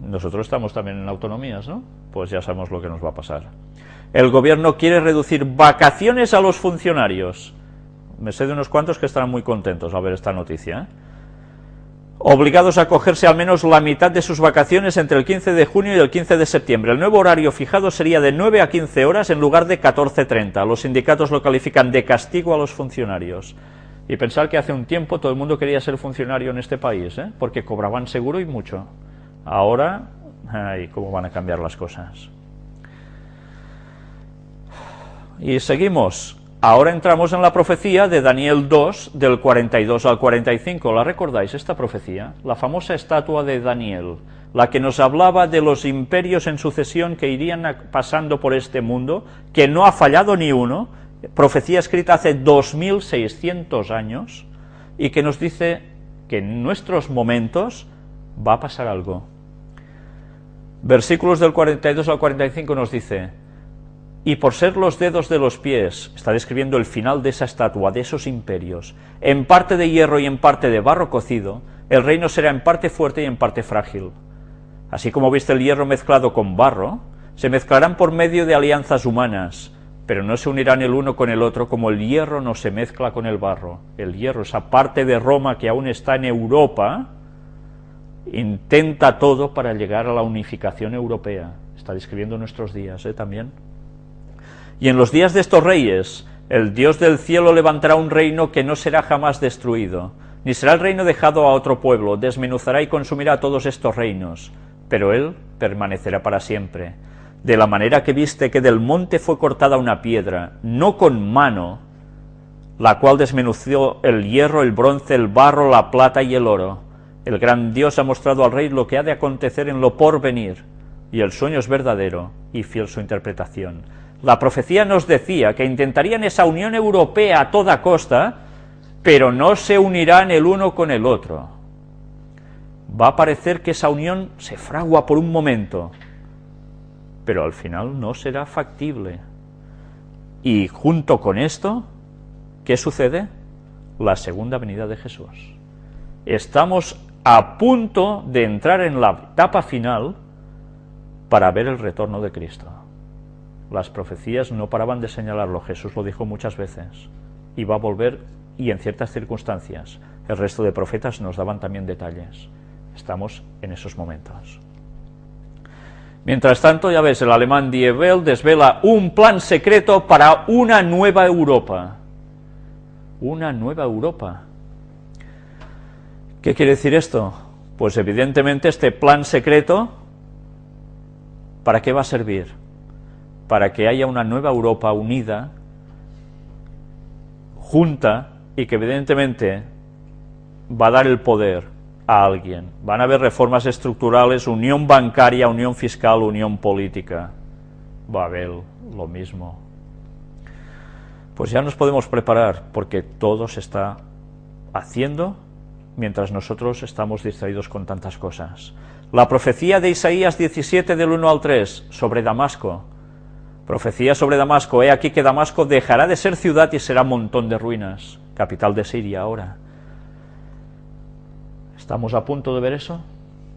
Nosotros estamos también en autonomías, ¿no? Pues ya sabemos lo que nos va a pasar. El gobierno quiere reducir vacaciones a los funcionarios. Me sé de unos cuantos que estarán muy contentos al ver esta noticia, Obligados a cogerse al menos la mitad de sus vacaciones entre el 15 de junio y el 15 de septiembre. El nuevo horario fijado sería de 9 a 15 horas en lugar de 14:30. Los sindicatos lo califican de castigo a los funcionarios. Y pensar que hace un tiempo todo el mundo quería ser funcionario en este país, porque cobraban seguro y mucho. Ahora, ¿cómo van a cambiar las cosas? Y seguimos. Ahora entramos en la profecía de Daniel 2, del 42 al 45. ¿La recordáis esta profecía? La famosa estatua de Daniel, la que nos hablaba de los imperios en sucesión que irían pasando por este mundo, que no ha fallado ni uno, profecía escrita hace 2600 años, y que nos dice que en nuestros momentos va a pasar algo. Versículos del 42 al 45 nos dice: y por ser los dedos de los pies, está describiendo el final de esa estatua, de esos imperios, en parte de hierro y en parte de barro cocido, el reino será en parte fuerte y en parte frágil. Así como viste el hierro mezclado con barro, se mezclarán por medio de alianzas humanas, pero no se unirán el uno con el otro como el hierro no se mezcla con el barro. El hierro, esa parte de Roma que aún está en Europa, intenta todo para llegar a la unificación europea. Está describiendo nuestros días, también. Y en los días de estos reyes, el Dios del cielo levantará un reino que no será jamás destruido, ni será el reino dejado a otro pueblo, desmenuzará y consumirá todos estos reinos, pero él permanecerá para siempre. De la manera que viste que del monte fue cortada una piedra, no con mano, la cual desmenuzó el hierro, el bronce, el barro, la plata y el oro. El gran Dios ha mostrado al rey lo que ha de acontecer en lo porvenir, y el sueño es verdadero y fiel su interpretación. La profecía nos decía que intentarían esa unión europea a toda costa, pero no se unirán el uno con el otro. Va a parecer que esa unión se fragua por un momento, pero al final no será factible. Y junto con esto, ¿qué sucede? La segunda venida de Jesús. Estamos a punto de entrar en la etapa final para ver el retorno de Cristo. Las profecías no paraban de señalarlo, Jesús lo dijo muchas veces, y va a volver, y en ciertas circunstancias. El resto de profetas nos daban también detalles. Estamos en esos momentos. Mientras tanto, ya ves, el alemán Die Welt desvela un plan secreto para una nueva Europa. Una nueva Europa. ¿Qué quiere decir esto? Pues evidentemente este plan secreto, ¿para qué va a servir? Para que haya una nueva Europa unida junta y que evidentemente va a dar el poder a alguien. Van a haber reformas estructurales, unión bancaria, unión fiscal, unión política. Va a haber lo mismo. Pues ya nos podemos preparar, porque todo se está haciendo mientras nosotros estamos distraídos con tantas cosas. La profecía de Isaías 17 del 1 al 3 sobre Damasco. Profecía sobre Damasco. He aquí que Damasco dejará de ser ciudad y será montón de ruinas. Capital de Siria ahora. ¿Estamos a punto de ver eso?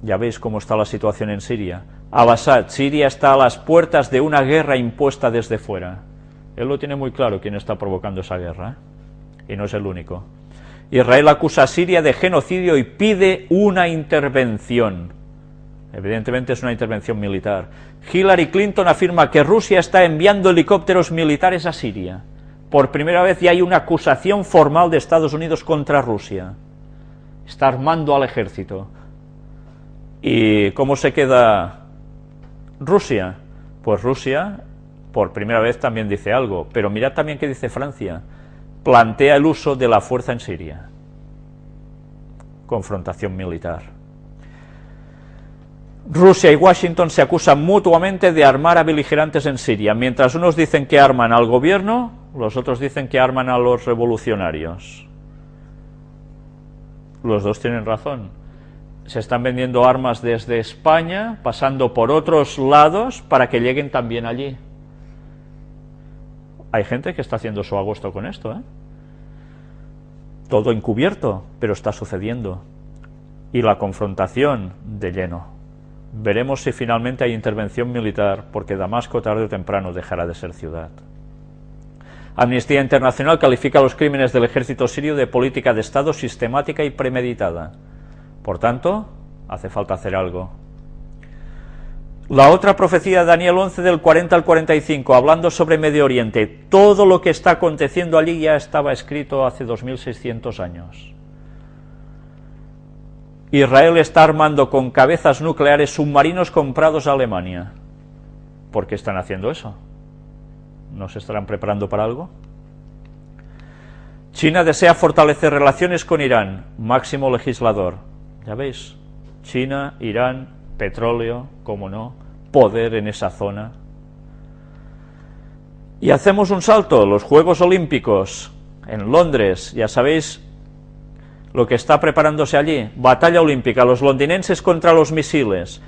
Ya veis cómo está la situación en Siria. Al-Assad, Siria está a las puertas de una guerra impuesta desde fuera. Él lo tiene muy claro quién está provocando esa guerra, ¿eh? Y no es el único. Israel acusa a Siria de genocidio y pide una intervención. Evidentemente es una intervención militar. Hillary Clinton afirma que Rusia está enviando helicópteros militares a Siria. Por primera vez ya hay una acusación formal de Estados Unidos contra Rusia. Está armando al ejército. ¿Y cómo se queda Rusia? Pues Rusia, por primera vez, también dice algo. Pero mirad también qué dice Francia. Plantea el uso de la fuerza en Siria. Confrontación militar. Rusia y Washington se acusan mutuamente de armar a beligerantes en Siria. Mientras unos dicen que arman al gobierno, los otros dicen que arman a los revolucionarios. Los dos tienen razón. Se están vendiendo armas desde España, pasando por otros lados para que lleguen también allí. Hay gente que está haciendo su agosto con esto, ¿eh? Todo encubierto, pero está sucediendo. Y la confrontación de lleno. Veremos si finalmente hay intervención militar, porque Damasco tarde o temprano dejará de ser ciudad. Amnistía Internacional califica los crímenes del ejército sirio de política de Estado sistemática y premeditada. Por tanto, hace falta hacer algo. La otra profecía de Daniel 11 del 40 al 45, hablando sobre Medio Oriente. Todo lo que está aconteciendo allí ya estaba escrito hace 2600 años. Israel está armando con cabezas nucleares submarinos comprados a Alemania. ¿Por qué están haciendo eso? ¿No se estarán preparando para algo? China desea fortalecer relaciones con Irán, máximo legislador. Ya veis, China, Irán, petróleo, cómo no, poder en esa zona. Y hacemos un salto, los Juegos Olímpicos en Londres, ya sabéis lo que está preparándose allí, batalla olímpica, los londinenses contra los misiles.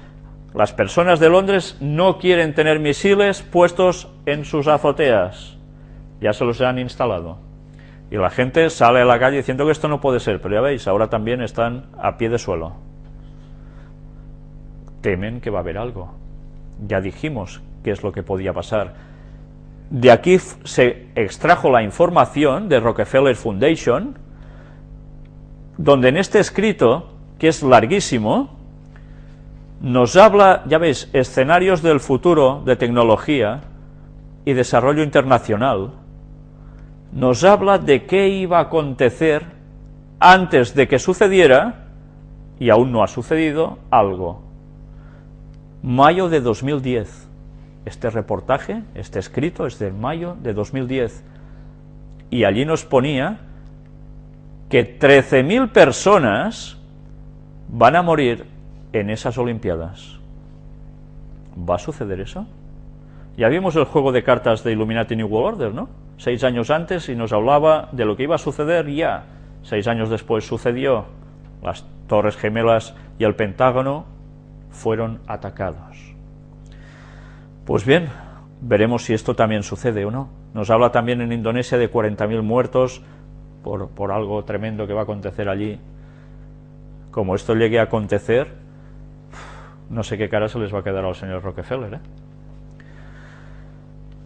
Las personas de Londres no quieren tener misiles puestos en sus azoteas, ya se los han instalado. Y la gente sale a la calle diciendo que esto no puede ser, pero ya veis, ahora también están a pie de suelo. Temen que va a haber algo. Ya dijimos qué es lo que podía pasar. De aquí se extrajo la información de Rockefeller Foundation, donde en este escrito, que es larguísimo, nos habla, ya veis, escenarios del futuro de tecnología y desarrollo internacional. Nos habla de qué iba a acontecer antes de que sucediera, y aún no ha sucedido, algo. Mayo de 2010. Este reportaje, este escrito, es de mayo de 2010. Y allí nos ponía que 13.000 personas van a morir en esas Olimpiadas. ¿Va a suceder eso? Ya vimos el juego de cartas de Illuminati New World Order, ¿no? 6 años antes y nos hablaba de lo que iba a suceder ya. 6 años después sucedió. Las Torres Gemelas y el Pentágono fueron atacados. Pues bien, veremos si esto también sucede o no. Nos habla también en Indonesia de 40.000 muertos por algo tremendo que va a acontecer allí. Como esto llegue a acontecer, no sé qué cara se les va a quedar a los señores Rockefeller, ¿eh?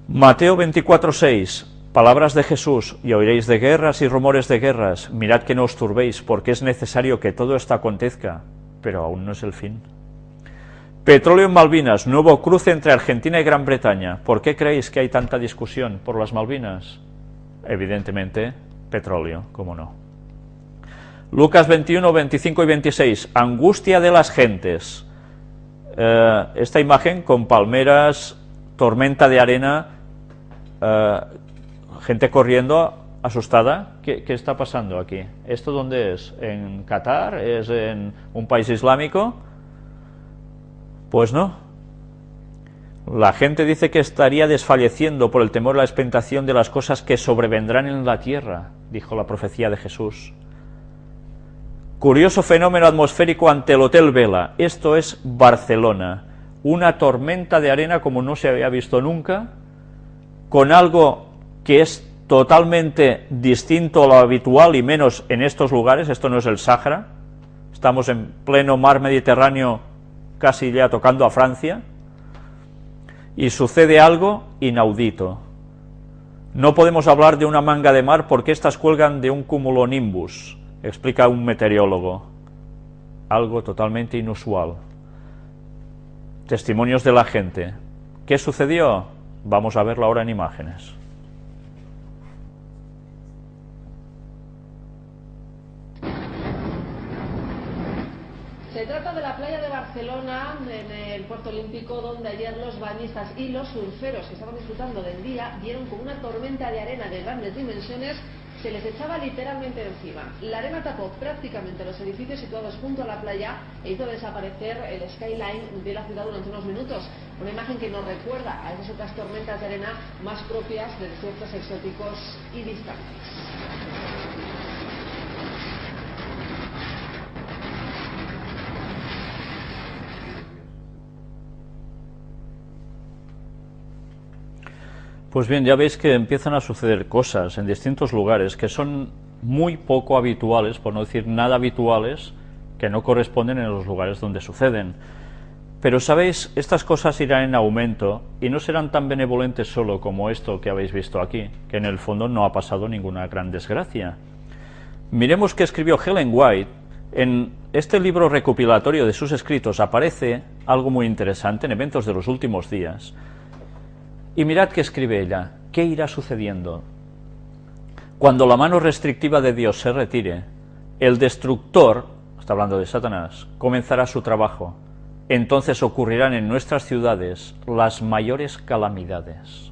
Mateo 24:6, palabras de Jesús, y oiréis de guerras y rumores de guerras, mirad que no os turbéis, porque es necesario que todo esto acontezca, pero aún no es el fin. Petróleo en Malvinas, nuevo cruce entre Argentina y Gran Bretaña. ¿Por qué creéis que hay tanta discusión por las Malvinas? Evidentemente, petróleo, cómo no. Lucas 21, 25 y 26, angustia de las gentes. Esta imagen con palmeras, tormenta de arena, gente corriendo asustada. ¿Qué está pasando aquí? ¿Esto dónde es? ¿En Qatar? ¿Es en un país islámico? Pues no. La gente dice que estaría desfalleciendo por el temor a la expectación de las cosas que sobrevendrán en la tierra, dijo la profecía de Jesús. Curioso fenómeno atmosférico ante el Hotel Vela. Esto es Barcelona. Una tormenta de arena como no se había visto nunca, con algo que es totalmente distinto a lo habitual y menos en estos lugares. Esto no es el Sáhara, estamos en pleno mar Mediterráneo, casi ya tocando a Francia, y sucede algo inaudito. No podemos hablar de una manga de mar porque estas cuelgan de un cumulonimbus, explica un meteorólogo. Algo totalmente inusual. Testimonios de la gente. ¿Qué sucedió? Vamos a verlo ahora en imágenes. Se trata de la playa de Barcelona, en el Puerto Olímpico, donde ayer los bañistas y los surferos que estaban disfrutando del día vieron como una tormenta de arena de grandes dimensiones se les echaba literalmente encima. La arena tapó prácticamente los edificios situados junto a la playa e hizo desaparecer el skyline de la ciudad durante unos minutos. Una imagen que nos recuerda a esas otras tormentas de arena más propias de desiertos exóticos y distantes. Pues bien, ya veis que empiezan a suceder cosas en distintos lugares que son muy poco habituales, por no decir nada habituales, que no corresponden en los lugares donde suceden. Pero sabéis, estas cosas irán en aumento y no serán tan benevolentes solo como esto que habéis visto aquí, que en el fondo no ha pasado ninguna gran desgracia. Miremos qué escribió Ellen White. En este libro recopilatorio de sus escritos aparece algo muy interesante en eventos de los últimos días. Y mirad qué escribe ella. ¿Qué irá sucediendo? Cuando la mano restrictiva de Dios se retire, el destructor, está hablando de Satanás, comenzará su trabajo. Entonces ocurrirán en nuestras ciudades las mayores calamidades.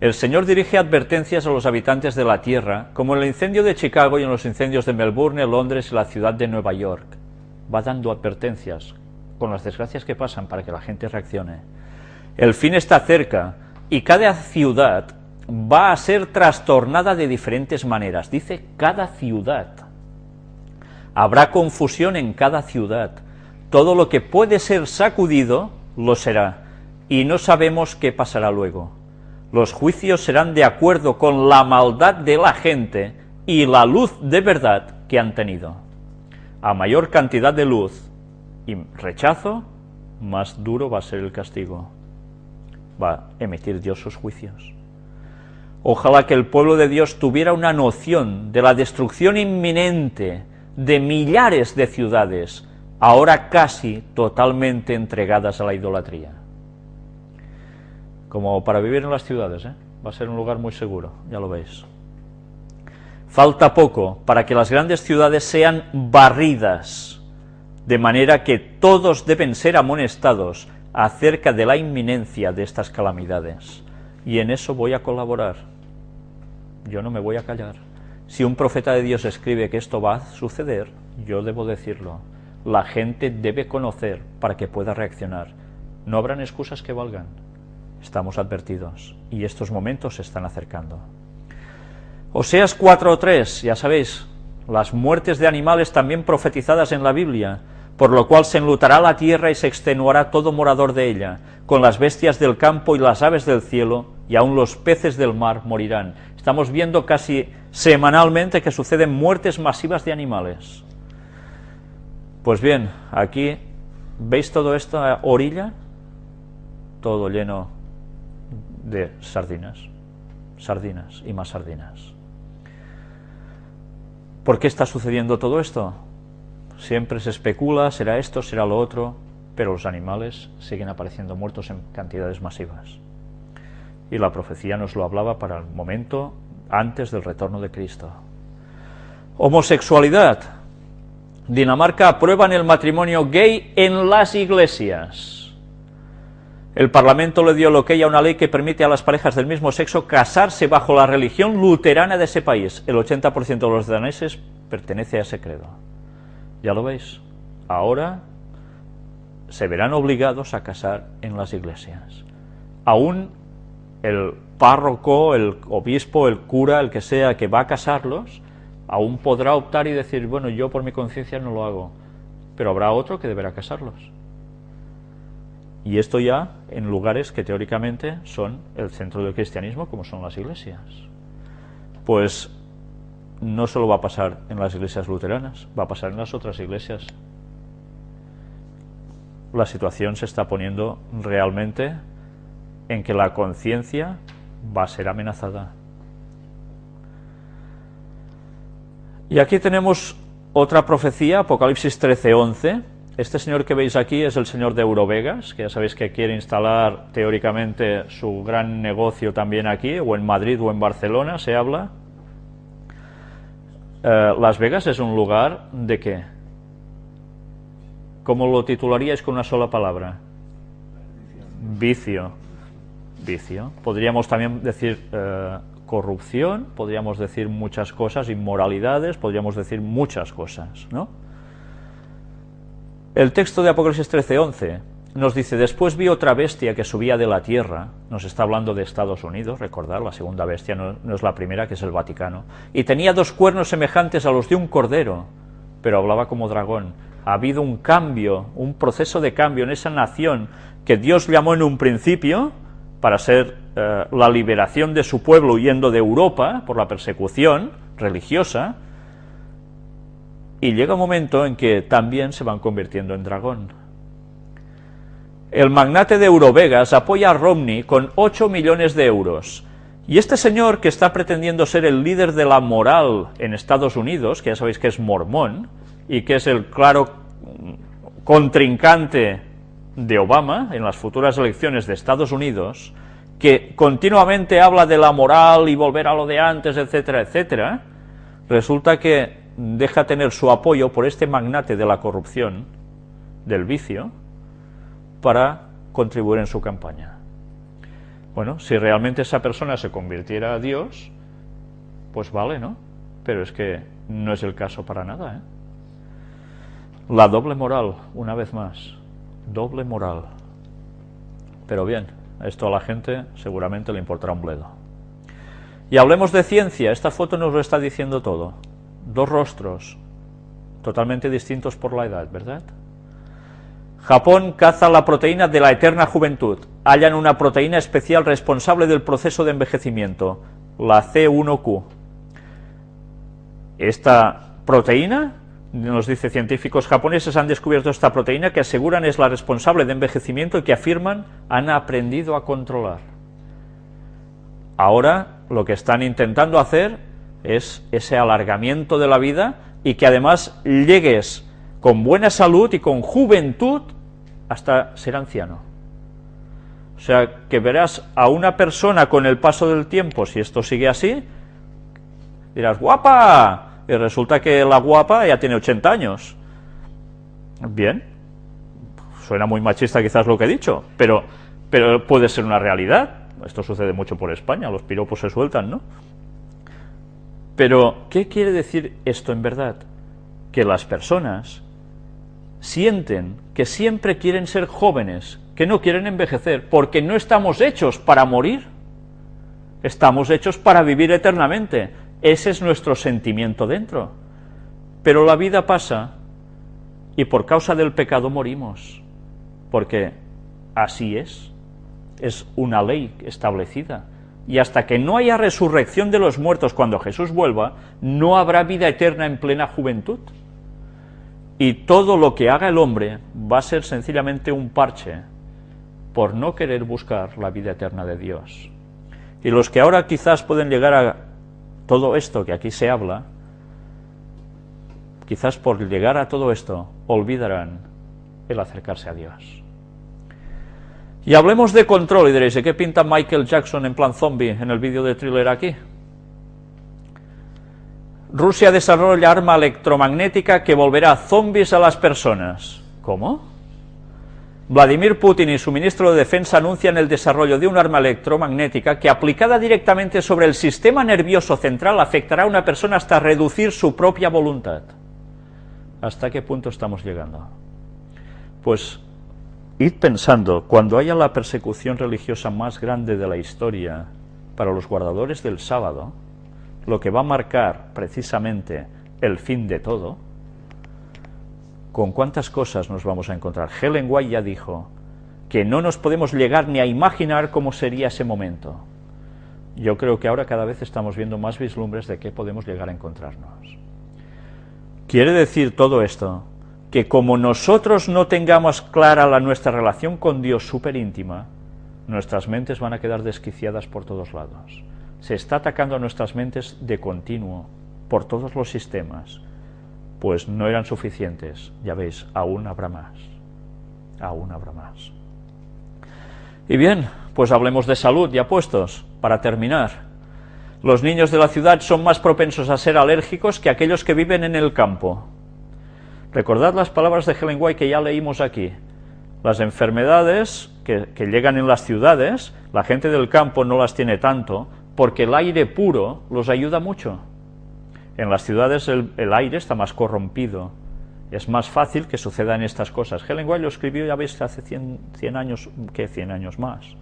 El Señor dirige advertencias a los habitantes de la tierra, como en el incendio de Chicago y en los incendios de Melbourne, Londres y la ciudad de Nueva York. Va dando advertencias con las desgracias que pasan para que la gente reaccione. El fin está cerca y cada ciudad va a ser trastornada de diferentes maneras. Dice cada ciudad. Habrá confusión en cada ciudad. Todo lo que puede ser sacudido lo será. Y no sabemos qué pasará luego. Los juicios serán de acuerdo con la maldad de la gente y la luz de verdad que han tenido. A mayor cantidad de luz y rechazo, más duro va a ser el castigo. Va a emitir Dios sus juicios. Ojalá que el pueblo de Dios tuviera una noción de la destrucción inminente de millares de ciudades, ahora casi totalmente entregadas a la idolatría. Como para vivir en las ciudades, va a ser un lugar muy seguro, ya lo veis. Falta poco para que las grandes ciudades sean barridas, de manera que todos deben ser amonestados acerca de la inminencia de estas calamidades, y en eso voy a colaborar. Yo no me voy a callar. Si un profeta de Dios escribe que esto va a suceder, yo debo decirlo. La gente debe conocer para que pueda reaccionar. No habrán excusas que valgan. Estamos advertidos, y estos momentos se están acercando. Oseas 4:3, ya sabéis, las muertes de animales también profetizadas en la Biblia, por lo cual se enlutará la tierra y se extenuará todo morador de ella, con las bestias del campo y las aves del cielo, y aun los peces del mar morirán. Estamos viendo casi semanalmente que suceden muertes masivas de animales. Pues bien, aquí, ¿veis toda esta orilla? Todo lleno de sardinas, sardinas y más sardinas. ¿Por qué está sucediendo todo esto? Siempre se especula, será esto, será lo otro, pero los animales siguen apareciendo muertos en cantidades masivas. Y la profecía nos lo hablaba para el momento antes del retorno de Cristo. Homosexualidad. Dinamarca aprueba el matrimonio gay en las iglesias. El Parlamento le dio el ok a una ley que permite a las parejas del mismo sexo casarse bajo la religión luterana de ese país. El 80% de los daneses pertenece a ese credo. ¿Ya lo veis? Ahora se verán obligados a casar en las iglesias. Aún el párroco, el obispo, el cura, el que sea que va a casarlos, aún podrá optar y decir, bueno, yo por mi conciencia no lo hago, pero habrá otro que deberá casarlos. Y esto ya en lugares que teóricamente son el centro del cristianismo, como son las iglesias. Pues no solo va a pasar en las iglesias luteranas, va a pasar en las otras iglesias. La situación se está poniendo realmente en que la conciencia va a ser amenazada. Y aquí tenemos otra profecía, Apocalipsis 13:11. Este señor que veis aquí es el señor de Eurovegas, que ya sabéis que quiere instalar teóricamente su gran negocio también aquí, o en Madrid o en Barcelona, se habla. Las Vegas es un lugar de ¿qué? ¿Cómo lo titularíais con una sola palabra? Vicio. Vicio. Podríamos también decir corrupción, podríamos decir muchas cosas, inmoralidades, podríamos decir muchas cosas, ¿no? El texto de Apocalipsis 13:11 nos dice, después vi otra bestia que subía de la tierra, nos está hablando de Estados Unidos, recordad, la segunda bestia no es la primera, que es el Vaticano, y tenía 2 cuernos semejantes a los de un cordero, pero hablaba como dragón. Ha habido un cambio, un proceso de cambio en esa nación que Dios llamó en un principio para ser la liberación de su pueblo huyendo de Europa por la persecución religiosa, y llega un momento en que también se van convirtiendo en dragón. El magnate de Eurovegas apoya a Romney con 8 millones de euros. Y este señor, que está pretendiendo ser el líder de la moral en Estados Unidos, que ya sabéis que es mormón, y que es el claro contrincante de Obama en las futuras elecciones de Estados Unidos, que continuamente habla de la moral y volver a lo de antes, etcétera, etcétera, resulta que deja tener su apoyo por este magnate de la corrupción, del vicio, para contribuir en su campaña. Bueno, si realmente esa persona se convirtiera a Dios, pues vale, ¿no? Pero es que no es el caso para nada, ¿eh? La doble moral, una vez más, doble moral. Pero bien, esto a la gente seguramente le importará un bledo. Y hablemos de ciencia, esta foto nos lo está diciendo todo. 2 rostros, totalmente distintos por la edad, ¿verdad? Japón caza la proteína de la eterna juventud. Hallan una proteína especial responsable del proceso de envejecimiento, la C1Q. Esta proteína, nos dice científicos japoneses, han descubierto esta proteína que aseguran es la responsable de envejecimiento y que afirman han aprendido a controlar. Ahora lo que están intentando hacer es ese alargamiento de la vida y que además llegues con buena salud y con juventud hasta ser anciano. O sea, que verás a una persona con el paso del tiempo, si esto sigue así, dirás, ¡guapa! Y resulta que la guapa ya tiene 80 años. Bien, suena muy machista quizás lo que he dicho, pero puede ser una realidad. Esto sucede mucho por España, los piropos se sueltan, ¿no? Pero, ¿qué quiere decir esto en verdad? Que las personas sienten que siempre quieren ser jóvenes, que no quieren envejecer, porque no estamos hechos para morir, estamos hechos para vivir eternamente. Ese es nuestro sentimiento dentro. Pero la vida pasa y por causa del pecado morimos, porque así es una ley establecida. Y hasta que no haya resurrección de los muertos cuando Jesús vuelva, no habrá vida eterna en plena juventud. Y todo lo que haga el hombre va a ser sencillamente un parche por no querer buscar la vida eterna de Dios. Y los que ahora quizás pueden llegar a todo esto que aquí se habla, quizás por llegar a todo esto olvidarán el acercarse a Dios. Y hablemos de control, y diréis, ¿de qué pinta Michael Jackson en plan zombie en el vídeo de Thriller aquí? Rusia desarrolla arma electromagnética que volverá zombies a las personas. ¿Cómo? Vladimir Putin y su ministro de Defensa anuncian el desarrollo de un arma electromagnética que, aplicada directamente sobre el sistema nervioso central, afectará a una persona hasta reducir su propia voluntad. ¿Hasta qué punto estamos llegando? Pues id pensando, cuando haya la persecución religiosa más grande de la historia para los guardadores del sábado, lo que va a marcar precisamente el fin de todo, ¿con cuántas cosas nos vamos a encontrar? Ellen White ya dijo que no nos podemos llegar ni a imaginar cómo sería ese momento. Yo creo que ahora cada vez estamos viendo más vislumbres de qué podemos llegar a encontrarnos. Quiere decir todo esto que como nosotros no tengamos clara nuestra relación con Dios súper íntima, nuestras mentes van a quedar desquiciadas por todos lados. Se está atacando a nuestras mentes de continuo, por todos los sistemas. Pues no eran suficientes, ya veis, aún habrá más. Aún habrá más. Y bien, pues hablemos de salud, ya puestos, para terminar. Los niños de la ciudad son más propensos a ser alérgicos que aquellos que viven en el campo. Recordad las palabras de Ellen White que ya leímos aquí. Las enfermedades que llegan en las ciudades, la gente del campo no las tiene tanto, porque el aire puro los ayuda mucho. En las ciudades el aire está más corrompido, es más fácil que sucedan estas cosas. Ellen White lo escribió, ya veis, hace 100 años, que 100 años más.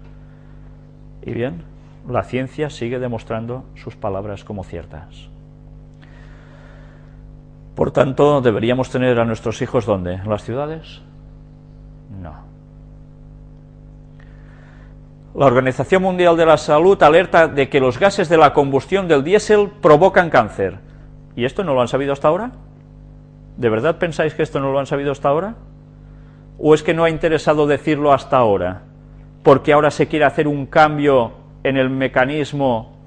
Y bien, la ciencia sigue demostrando sus palabras como ciertas. Por tanto, ¿deberíamos tener a nuestros hijos dónde? ¿En las ciudades? No. La Organización Mundial de la Salud alerta de que los gases de la combustión del diésel provocan cáncer. ¿Y esto no lo han sabido hasta ahora? ¿De verdad pensáis que esto no lo han sabido hasta ahora? ¿O es que no ha interesado decirlo hasta ahora? Porque ahora se quiere hacer un cambio en el mecanismo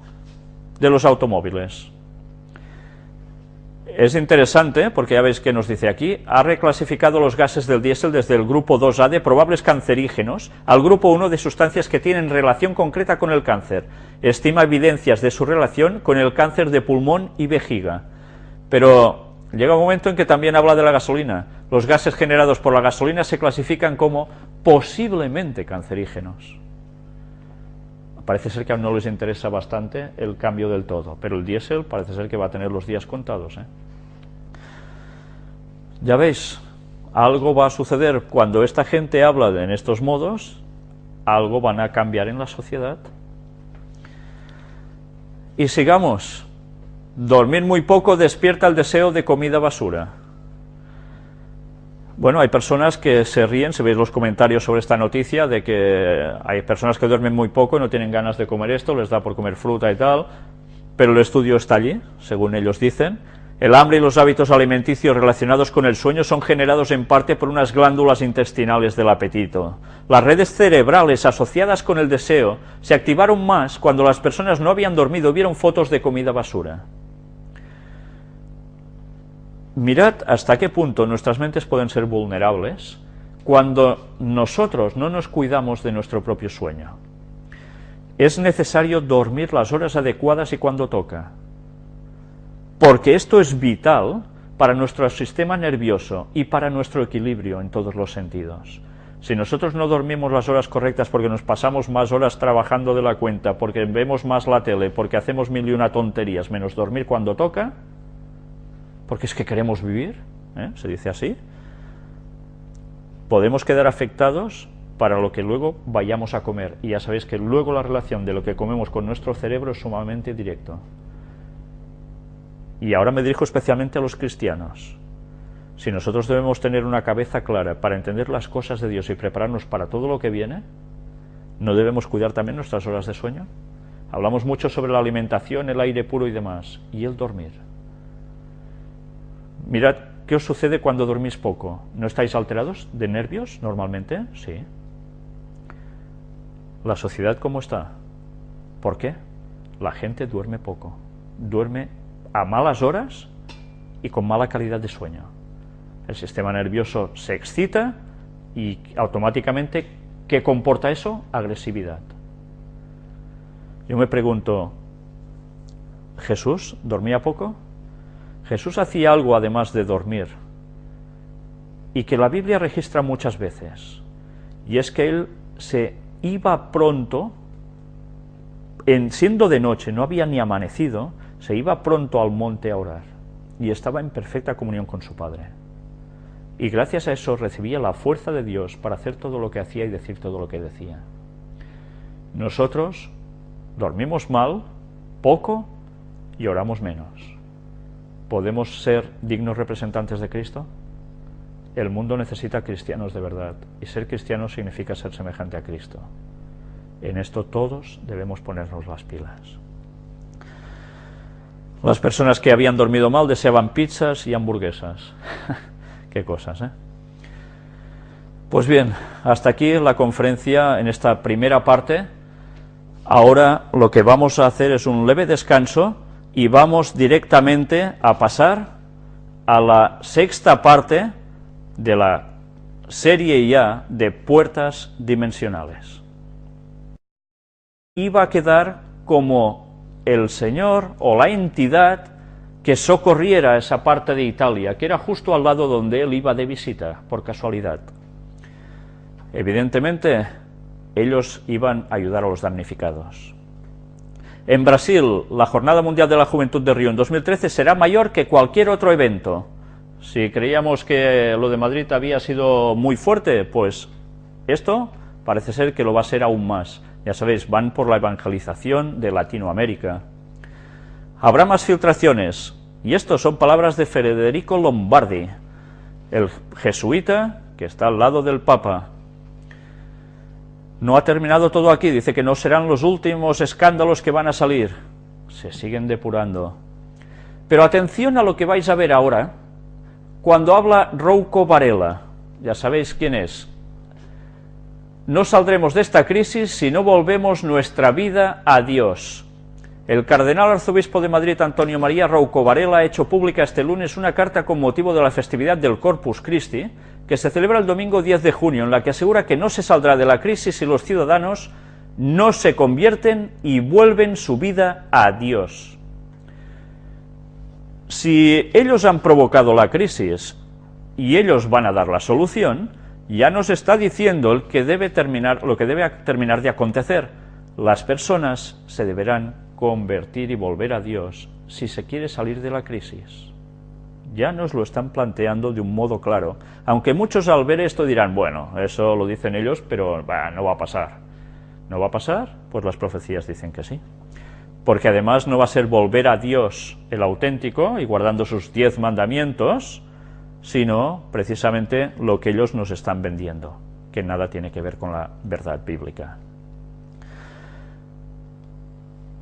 de los automóviles. Es interesante, porque ya veis que nos dice aquí, ha reclasificado los gases del diésel desde el grupo 2A de probables cancerígenos al grupo 1 de sustancias que tienen relación concreta con el cáncer. Estima evidencias de su relación con el cáncer de pulmón y vejiga. Pero llega un momento en que también habla de la gasolina. Los gases generados por la gasolina se clasifican como posiblemente cancerígenos. Parece ser que aún no les interesa bastante el cambio del todo, pero el diésel parece ser que va a tener los días contados, ¿eh? Ya veis, algo va a suceder cuando esta gente habla en estos modos, algo van a cambiar en la sociedad. Y sigamos. Dormir muy poco despierta el deseo de comida basura. Bueno, hay personas que se ríen, si veis los comentarios sobre esta noticia, de que hay personas que duermen muy poco y no tienen ganas de comer esto, les da por comer fruta y tal, pero el estudio está allí, según ellos dicen. El hambre y los hábitos alimenticios relacionados con el sueño son generados en parte por unas glándulas intestinales del apetito. Las redes cerebrales asociadas con el deseo se activaron más cuando las personas no habían dormido y vieron fotos de comida basura. Mirad hasta qué punto nuestras mentes pueden ser vulnerables cuando nosotros no nos cuidamos de nuestro propio sueño. Es necesario dormir las horas adecuadas y cuando toca, porque esto es vital para nuestro sistema nervioso y para nuestro equilibrio en todos los sentidos. Si nosotros no dormimos las horas correctas porque nos pasamos más horas trabajando de la cuenta, porque vemos más la tele, porque hacemos mil y una tonterías, menos dormir cuando toca, porque es que queremos vivir, se dice así, podemos quedar afectados para lo que luego vayamos a comer. Y ya sabéis que luego la relación de lo que comemos con nuestro cerebro es sumamente directo. Y ahora me dirijo especialmente a los cristianos. Si nosotros debemos tener una cabeza clara para entender las cosas de Dios y prepararnos para todo lo que viene, ¿no debemos cuidar también nuestras horas de sueño? Hablamos mucho sobre la alimentación, el aire puro y demás, y el dormir. Mirad, ¿qué os sucede cuando dormís poco? ¿No estáis alterados de nervios normalmente? Sí. ¿La sociedad cómo está? ¿Por qué? La gente duerme poco. Duerme a malas horas y con mala calidad de sueño. El sistema nervioso se excita y automáticamente, ¿qué comporta eso? Agresividad. Yo me pregunto, ¿Jesús dormía poco? Jesús hacía algo además de dormir, y que la Biblia registra muchas veces, y es que él se iba pronto, siendo de noche, no había ni amanecido, se iba pronto al monte a orar, y estaba en perfecta comunión con su Padre. Y gracias a eso recibía la fuerza de Dios para hacer todo lo que hacía y decir todo lo que decía. Nosotros dormimos mal, poco, y oramos menos. ¿Podemos ser dignos representantes de Cristo? El mundo necesita cristianos de verdad, y ser cristiano significa ser semejante a Cristo. En esto todos debemos ponernos las pilas. Las personas que habían dormido mal deseaban pizzas y hamburguesas. Qué cosas, ¿eh? Pues bien, hasta aquí la conferencia en esta primera parte. Ahora lo que vamos a hacer es un leve descanso y vamos directamente a pasar a la sexta parte de la serie ya de puertas dimensionales. Iba a quedar como el Señor o la entidad que socorriera esa parte de Italia, que era justo al lado donde él iba de visita, por casualidad. Evidentemente, ellos iban a ayudar a los damnificados. En Brasil, la Jornada Mundial de la Juventud de Río en 2013 será mayor que cualquier otro evento. Si creíamos que lo de Madrid había sido muy fuerte, pues esto parece ser que lo va a ser aún más. Ya sabéis, van por la evangelización de Latinoamérica. Habrá más filtraciones, y esto son palabras de Federico Lombardi, el jesuita que está al lado del Papa. No ha terminado todo aquí, dice que no serán los últimos escándalos que van a salir. Se siguen depurando. Pero atención a lo que vais a ver ahora, cuando habla Rouco Varela. Ya sabéis quién es. No saldremos de esta crisis si no volvemos nuestra vida a Dios. El cardenal arzobispo de Madrid, Antonio María Rouco Varela, ha hecho pública este lunes una carta con motivo de la festividad del Corpus Christi, que se celebra el domingo 10 de junio, en la que asegura que no se saldrá de la crisis si los ciudadanos no se convierten y vuelven su vida a Dios. Si ellos han provocado la crisis y ellos van a dar la solución, ya nos está diciendo lo que debe terminar de acontecer. Las personas se deberán convertir y volver a Dios si se quiere salir de la crisis. Ya nos lo están planteando de un modo claro, aunque muchos al ver esto dirán, bueno, eso lo dicen ellos, pero no va a pasar. ¿No va a pasar? Pues las profecías dicen que sí. Porque además no va a ser volver a Dios el auténtico y guardando sus 10 mandamientos, sino precisamente lo que ellos nos están vendiendo, que nada tiene que ver con la verdad bíblica.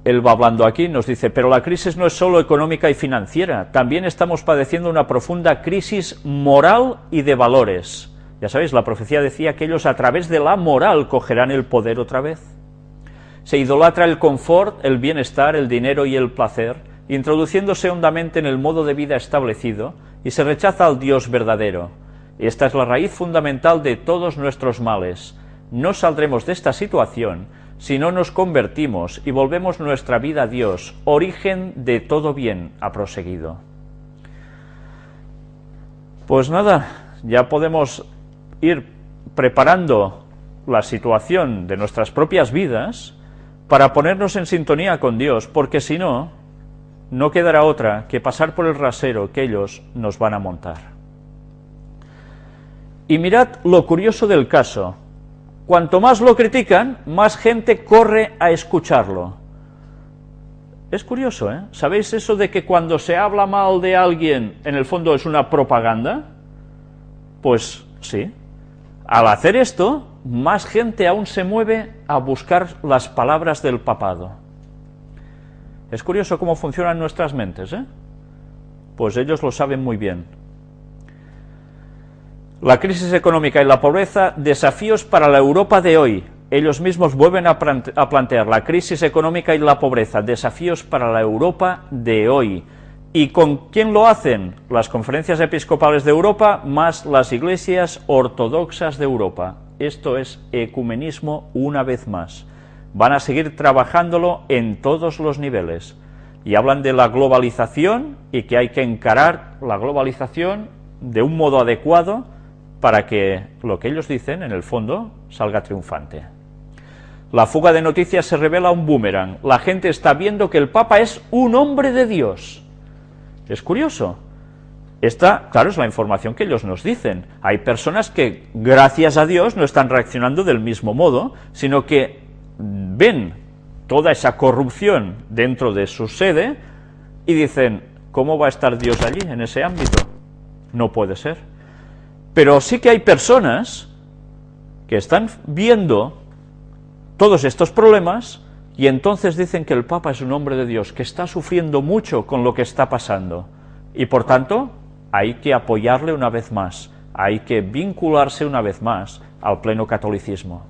Él va hablando aquí, nos dice, pero la crisis no es solo económica y financiera, también estamos padeciendo una profunda crisis moral y de valores. Ya sabéis, la profecía decía que ellos a través de la moral cogerán el poder otra vez. Se idolatra el confort, el bienestar, el dinero y el placer, introduciéndose hondamente en el modo de vida establecido, y se rechaza al Dios verdadero. Esta es la raíz fundamental de todos nuestros males. No saldremos de esta situación si no nos convertimos y volvemos nuestra vida a Dios, origen de todo bien, ha proseguido. Pues nada, ya podemos ir preparando la situación de nuestras propias vidas para ponernos en sintonía con Dios, porque si no, no quedará otra que pasar por el rasero que ellos nos van a montar. Y mirad lo curioso del caso. Cuanto más lo critican, más gente corre a escucharlo. Es curioso, ¿eh? ¿Sabéis eso de que cuando se habla mal de alguien, en el fondo es una propaganda? Pues sí. Al hacer esto, más gente aún se mueve a buscar las palabras del papado. Es curioso cómo funcionan nuestras mentes, ¿eh? Pues ellos lo saben muy bien. La crisis económica y la pobreza, desafíos para la Europa de hoy. Ellos mismos vuelven a plantear la crisis económica y la pobreza, desafíos para la Europa de hoy. ¿Y con quién lo hacen? Las conferencias episcopales de Europa más las iglesias ortodoxas de Europa. Esto es ecumenismo una vez más. Van a seguir trabajándolo en todos los niveles. Y hablan de la globalización y que hay que encarar la globalización de un modo adecuado, para que lo que ellos dicen, en el fondo, salga triunfante. La fuga de noticias se revela un boomerang. La gente está viendo que el Papa es un hombre de Dios. Es curioso. Esta, claro, es la información que ellos nos dicen. Hay personas que, gracias a Dios, no están reaccionando del mismo modo, sino que ven toda esa corrupción dentro de su sede y dicen, ¿cómo va a estar Dios allí, en ese ámbito? No puede ser. Pero sí que hay personas que están viendo todos estos problemas y entonces dicen que el Papa es un hombre de Dios, que está sufriendo mucho con lo que está pasando y por tanto hay que apoyarle una vez más, hay que vincularse una vez más al pleno catolicismo.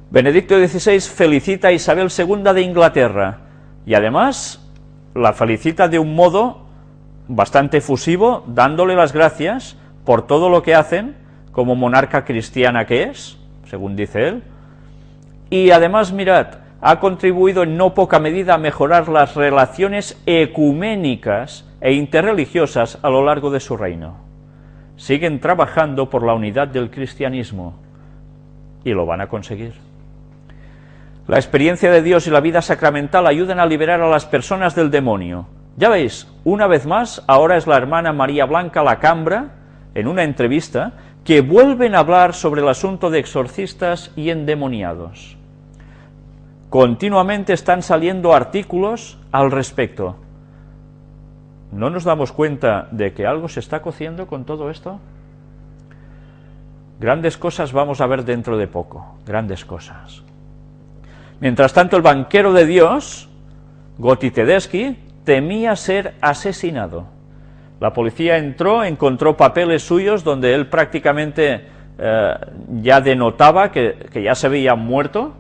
Benedicto XVI felicita a Isabel II de Inglaterra y además la felicita de un modo bastante efusivo, dándole las gracias por todo lo que hacen como monarca cristiana que es, según dice él, y además, mirad, ha contribuido en no poca medida a mejorar las relaciones ecuménicas e interreligiosas a lo largo de su reino. Siguen trabajando por la unidad del cristianismo y lo van a conseguir. La experiencia de Dios y la vida sacramental ayudan a liberar a las personas del demonio. Ya veis, una vez más, ahora es la hermana María Blanca Lacambra, en una entrevista, que vuelven a hablar sobre el asunto de exorcistas y endemoniados. Continuamente están saliendo artículos al respecto. ¿No nos damos cuenta de que algo se está cociendo con todo esto? Grandes cosas vamos a ver dentro de poco, grandes cosas. Mientras tanto, el banquero de Dios, Gotti Tedeschi, temía ser asesinado. La policía encontró papeles suyos donde él prácticamente ya denotaba que ya se veía muerto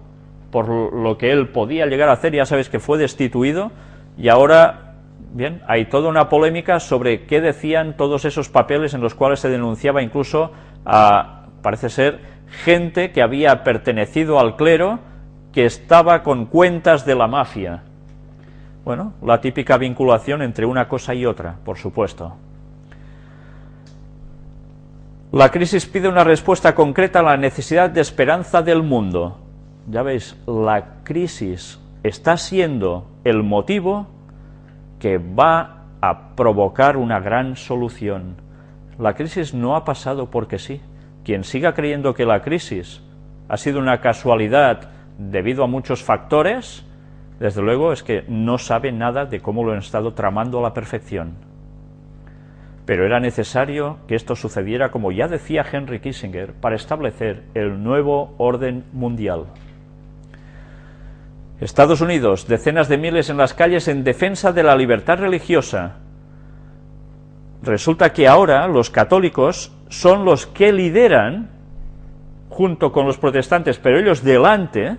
por lo que él podía llegar a hacer. Ya sabéis que fue destituido y ahora, bien, hay toda una polémica sobre qué decían todos esos papeles en los cuales se denunciaba incluso a, parece ser, gente que había pertenecido al clero, que estaba con cuentas de la mafia. Bueno, la típica vinculación entre una cosa y otra, por supuesto. La crisis pide una respuesta concreta a la necesidad de esperanza del mundo. Ya veis, la crisis está siendo el motivo que va a provocar una gran solución. La crisis no ha pasado porque sí. Quien siga creyendo que la crisis ha sido una casualidad debido a muchos factores, desde luego es que no sabe nada de cómo lo han estado tramando a la perfección. Pero era necesario que esto sucediera, como ya decía Henry Kissinger, para establecer el nuevo orden mundial. Estados Unidos, decenas de miles en las calles en defensa de la libertad religiosa. Resulta que ahora los católicos son los que lideran, junto con los protestantes, pero ellos delante,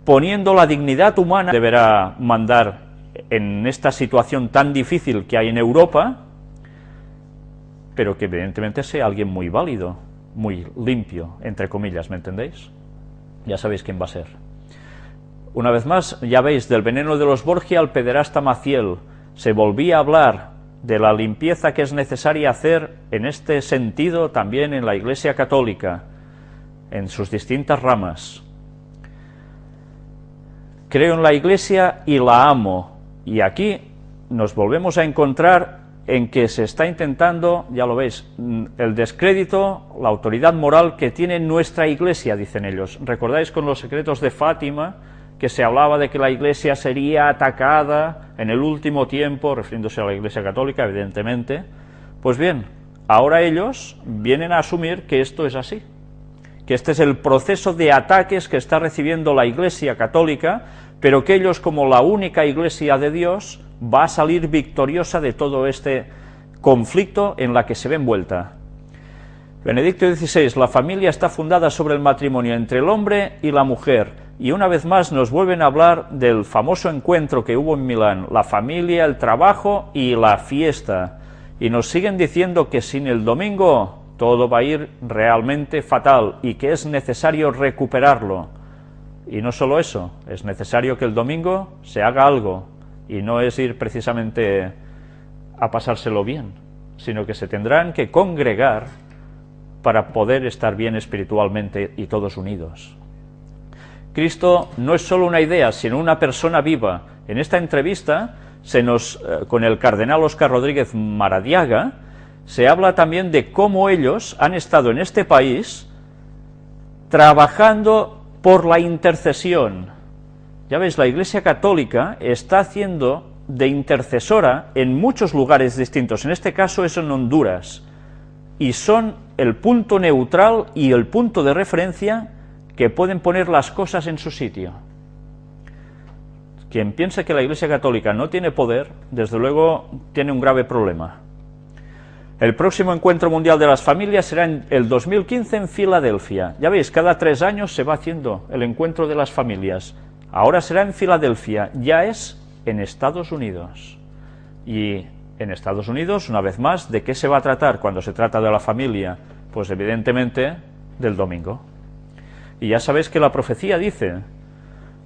poniendo la dignidad humana, deberá mandar en esta situación tan difícil que hay en Europa, pero que evidentemente sea alguien muy válido, muy limpio, entre comillas, ¿me entendéis? Ya sabéis quién va a ser. Una vez más, ya veis, del veneno de los Borgia al pederasta Maciel, se volvía a hablar de la limpieza que es necesaria hacer en este sentido también en la Iglesia Católica, en sus distintas ramas. Creo en la Iglesia y la amo, y aquí nos volvemos a encontrar en que se está intentando, ya lo veis, el descrédito, la autoridad moral que tiene nuestra Iglesia, dicen ellos. ¿Recordáis con los secretos de Fátima, que se hablaba de que la Iglesia sería atacada en el último tiempo, refiriéndose a la Iglesia Católica, evidentemente? Pues bien, ahora ellos vienen a asumir que esto es así, que este es el proceso de ataques que está recibiendo la Iglesia Católica, pero que ellos, como la única Iglesia de Dios, va a salir victoriosa de todo este conflicto en la que se ve envuelta. Benedicto XVI, la familia está fundada sobre el matrimonio entre el hombre y la mujer, y una vez más nos vuelven a hablar del famoso encuentro que hubo en Milán, la familia, el trabajo y la fiesta, y nos siguen diciendo que sin el domingo todo va a ir realmente fatal y que es necesario recuperarlo. Y no solo eso, es necesario que el domingo se haga algo, y no es ir precisamente a pasárselo bien, sino que se tendrán que congregar para poder estar bien espiritualmente y todos unidos. Cristo no es solo una idea, sino una persona viva. En esta entrevista, con el cardenal Óscar Rodríguez Maradiaga, se habla también de cómo ellos han estado en este país trabajando por la intercesión. Ya veis, la Iglesia Católica está haciendo de intercesora en muchos lugares distintos, en este caso es en Honduras, y son el punto neutral y el punto de referencia que pueden poner las cosas en su sitio. Quien piense que la Iglesia Católica no tiene poder, desde luego tiene un grave problema. El próximo Encuentro Mundial de las Familias será en el 2015 en Filadelfia. Ya veis, cada 3 años se va haciendo el Encuentro de las Familias. Ahora será en Filadelfia, ya es en Estados Unidos. Y en Estados Unidos, una vez más, ¿de qué se va a tratar cuando se trata de la familia? Pues evidentemente del domingo. Y ya sabéis que la profecía dice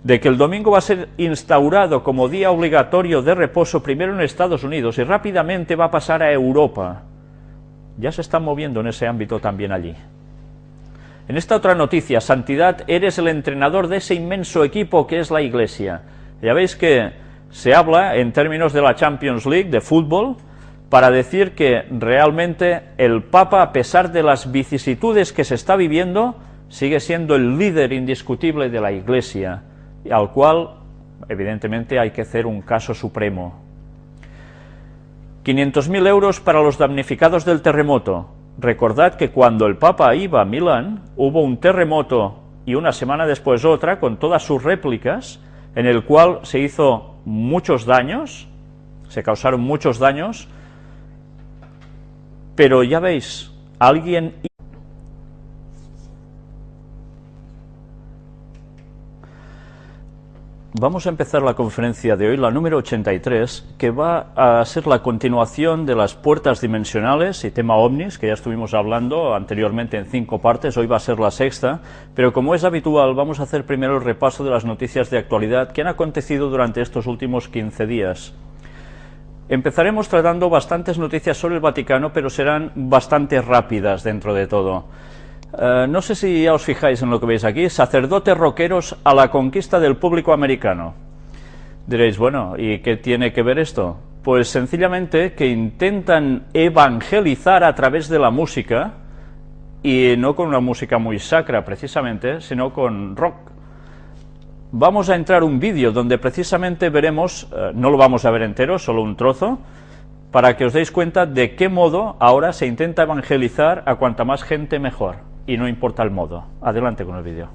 de que el domingo va a ser instaurado como día obligatorio de reposo primero en Estados Unidos y rápidamente va a pasar a Europa. Ya se están moviendo en ese ámbito también allí. En esta otra noticia, Santidad, eres el entrenador de ese inmenso equipo que es la Iglesia. Ya veis que se habla en términos de la Champions League de fútbol para decir que realmente el Papa, a pesar de las vicisitudes que se está viviendo, sigue siendo el líder indiscutible de la Iglesia, al cual evidentemente hay que hacer un caso supremo. 500.000 euros para los damnificados del terremoto. Recordad que cuando el Papa iba a Milán, hubo un terremoto y una semana después otra, con todas sus réplicas, en el cual se hizo muchos daños, se causaron muchos daños, pero ya veis, alguien... Vamos a empezar la conferencia de hoy, la número 83, que va a ser la continuación de las puertas dimensionales y tema ovnis, que ya estuvimos hablando anteriormente en 5 partes, hoy va a ser la 6ª, pero como es habitual, vamos a hacer primero el repaso de las noticias de actualidad que han acontecido durante estos últimos 15 días. Empezaremos tratando bastantes noticias sobre el Vaticano, pero serán bastante rápidas dentro de todo. No sé si ya os fijáis en lo que veis aquí, sacerdotes rockeros a la conquista del público americano. Diréis, bueno, ¿y qué tiene que ver esto? Pues sencillamente que intentan evangelizar a través de la música, y no con una música muy sacra precisamente, sino con rock. Vamos a entrar un vídeo donde precisamente veremos, no lo vamos a ver entero, solo un trozo, para que os deis cuenta de qué modo ahora se intenta evangelizar a cuanta más gente mejor. Y no importa el modo. Adelante con el vídeo.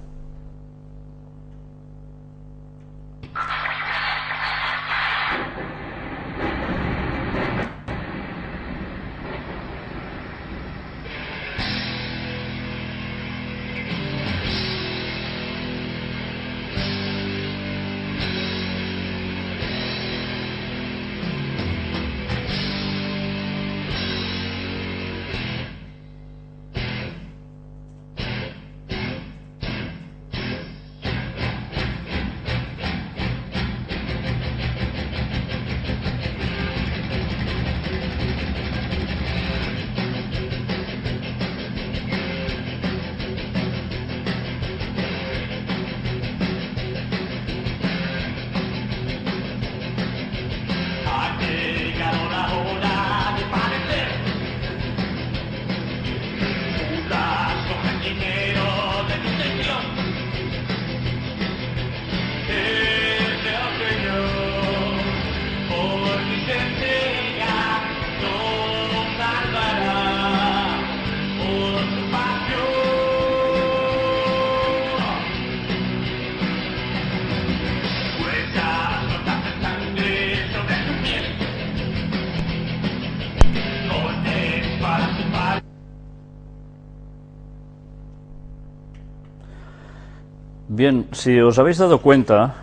Bien, si os habéis dado cuenta,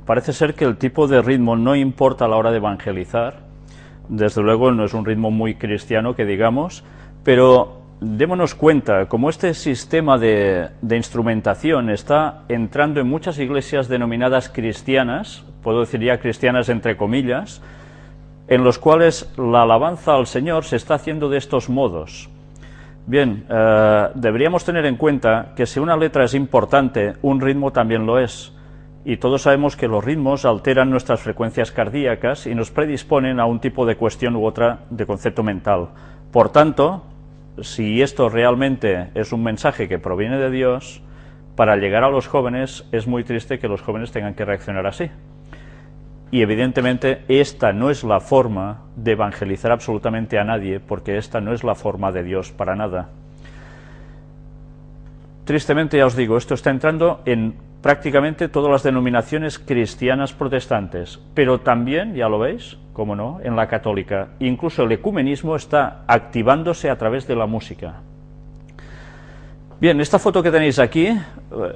parece ser que el tipo de ritmo no importa a la hora de evangelizar. Desde luego no es un ritmo muy cristiano que digamos, pero démonos cuenta, como este sistema de instrumentación está entrando en muchas iglesias denominadas cristianas, puedo decir ya cristianas entre comillas, en los cuales la alabanza al Señor se está haciendo de estos modos. Bien, deberíamos tener en cuenta que si una letra es importante, un ritmo también lo es. Y todos sabemos que los ritmos alteran nuestras frecuencias cardíacas y nos predisponen a un tipo de cuestión u otra de concepto mental. Por tanto, si esto realmente es un mensaje que proviene de Dios, para llegar a los jóvenes es muy triste que los jóvenes tengan que reaccionar así. Y evidentemente esta no es la forma de evangelizar absolutamente a nadie, porque esta no es la forma de Dios para nada. Tristemente, ya os digo, esto está entrando en prácticamente todas las denominaciones cristianas protestantes, pero también, ya lo veis, cómo no, en la católica. Incluso el ecumenismo está activándose a través de la música. Bien, esta foto que tenéis aquí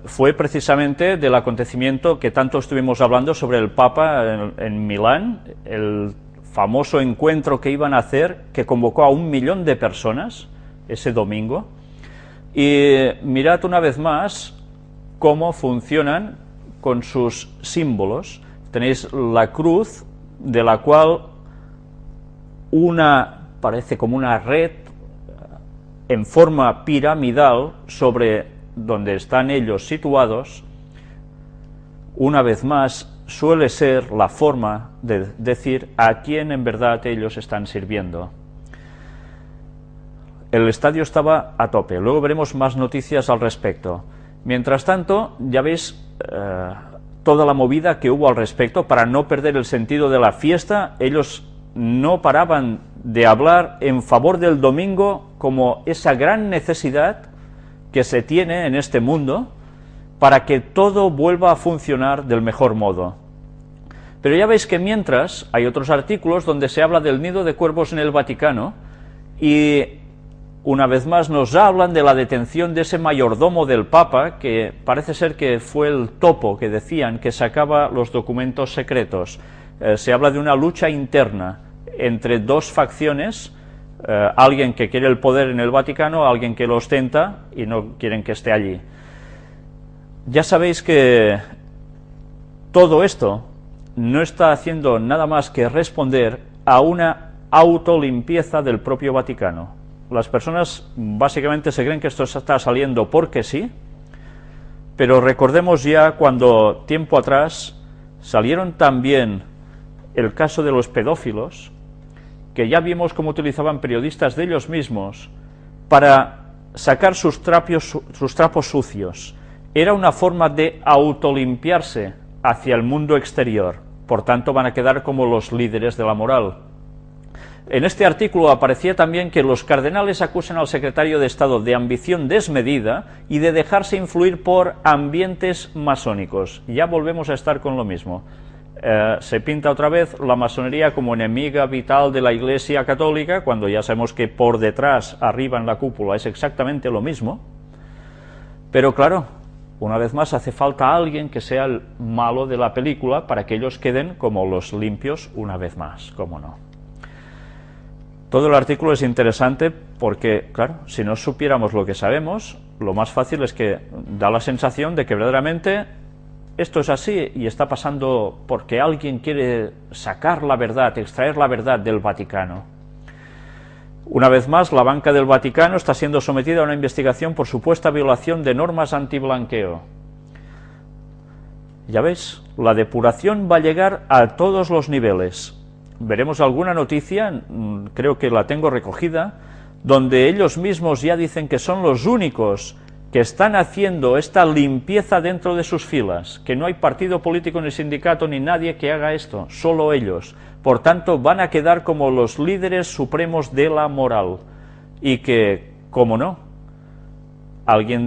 fue precisamente del acontecimiento que tanto estuvimos hablando sobre el Papa en Milán, el famoso encuentro que iban a hacer, que convocó a 1 millón de personas ese domingo. Y mirad una vez más cómo funcionan con sus símbolos. Tenéis la cruz, de la cual parece como una red en forma piramidal sobre donde están ellos situados. Una vez más, suele ser la forma de decir a quién en verdad ellos están sirviendo. El estadio estaba a tope, luego veremos más noticias al respecto. Mientras tanto, ya veis toda la movida que hubo al respecto para no perder el sentido de la fiesta. Ellos no paraban de hablar en favor del domingo como esa gran necesidad que se tiene en este mundo para que todo vuelva a funcionar del mejor modo. Pero ya veis que mientras hay otros artículos donde se habla del nido de cuervos en el Vaticano y una vez más nos hablan de la detención de ese mayordomo del Papa, que parece ser que fue el topo que decían que sacaba los documentos secretos. Se habla de una lucha interna entre dos facciones, alguien que quiere el poder en el Vaticano, alguien que lo ostenta y no quieren que esté allí. Ya sabéis que todo esto no está haciendo nada más que responder a una autolimpieza del propio Vaticano. Las personas básicamente se creen que esto está saliendo porque sí, pero recordemos ya cuando tiempo atrás salieron también el caso de los pedófilos, que ya vimos cómo utilizaban periodistas de ellos mismos para sacar sus trapos sucios. Era una forma de autolimpiarse hacia el mundo exterior, por tanto van a quedar como los líderes de la moral. En este artículo aparecía también que los cardenales acusan al secretario de Estado de ambición desmedida y de dejarse influir por ambientes masónicos. Ya volvemos a estar con lo mismo. Se pinta otra vez la masonería como enemiga vital de la Iglesia Católica, cuando ya sabemos que por detrás, arriba en la cúpula, es exactamente lo mismo. Pero claro, una vez más hace falta alguien que sea el malo de la película para que ellos queden como los limpios una vez más, ¿cómo no? Todo el artículo es interesante porque, claro, si no supiéramos lo que sabemos, lo más fácil es que da la sensación de que verdaderamente esto es así y está pasando porque alguien quiere sacar la verdad, extraer la verdad del Vaticano. Una vez más, la banca del Vaticano está siendo sometida a una investigación por supuesta violación de normas antiblanqueo. Ya veis, la depuración va a llegar a todos los niveles. Veremos alguna noticia, creo que la tengo recogida, donde ellos mismos ya dicen que son los únicos que están haciendo esta limpieza dentro de sus filas, que no hay partido político ni sindicato ni nadie que haga esto, solo ellos. Por tanto, van a quedar como los líderes supremos de la moral. Y que, cómo no, alguien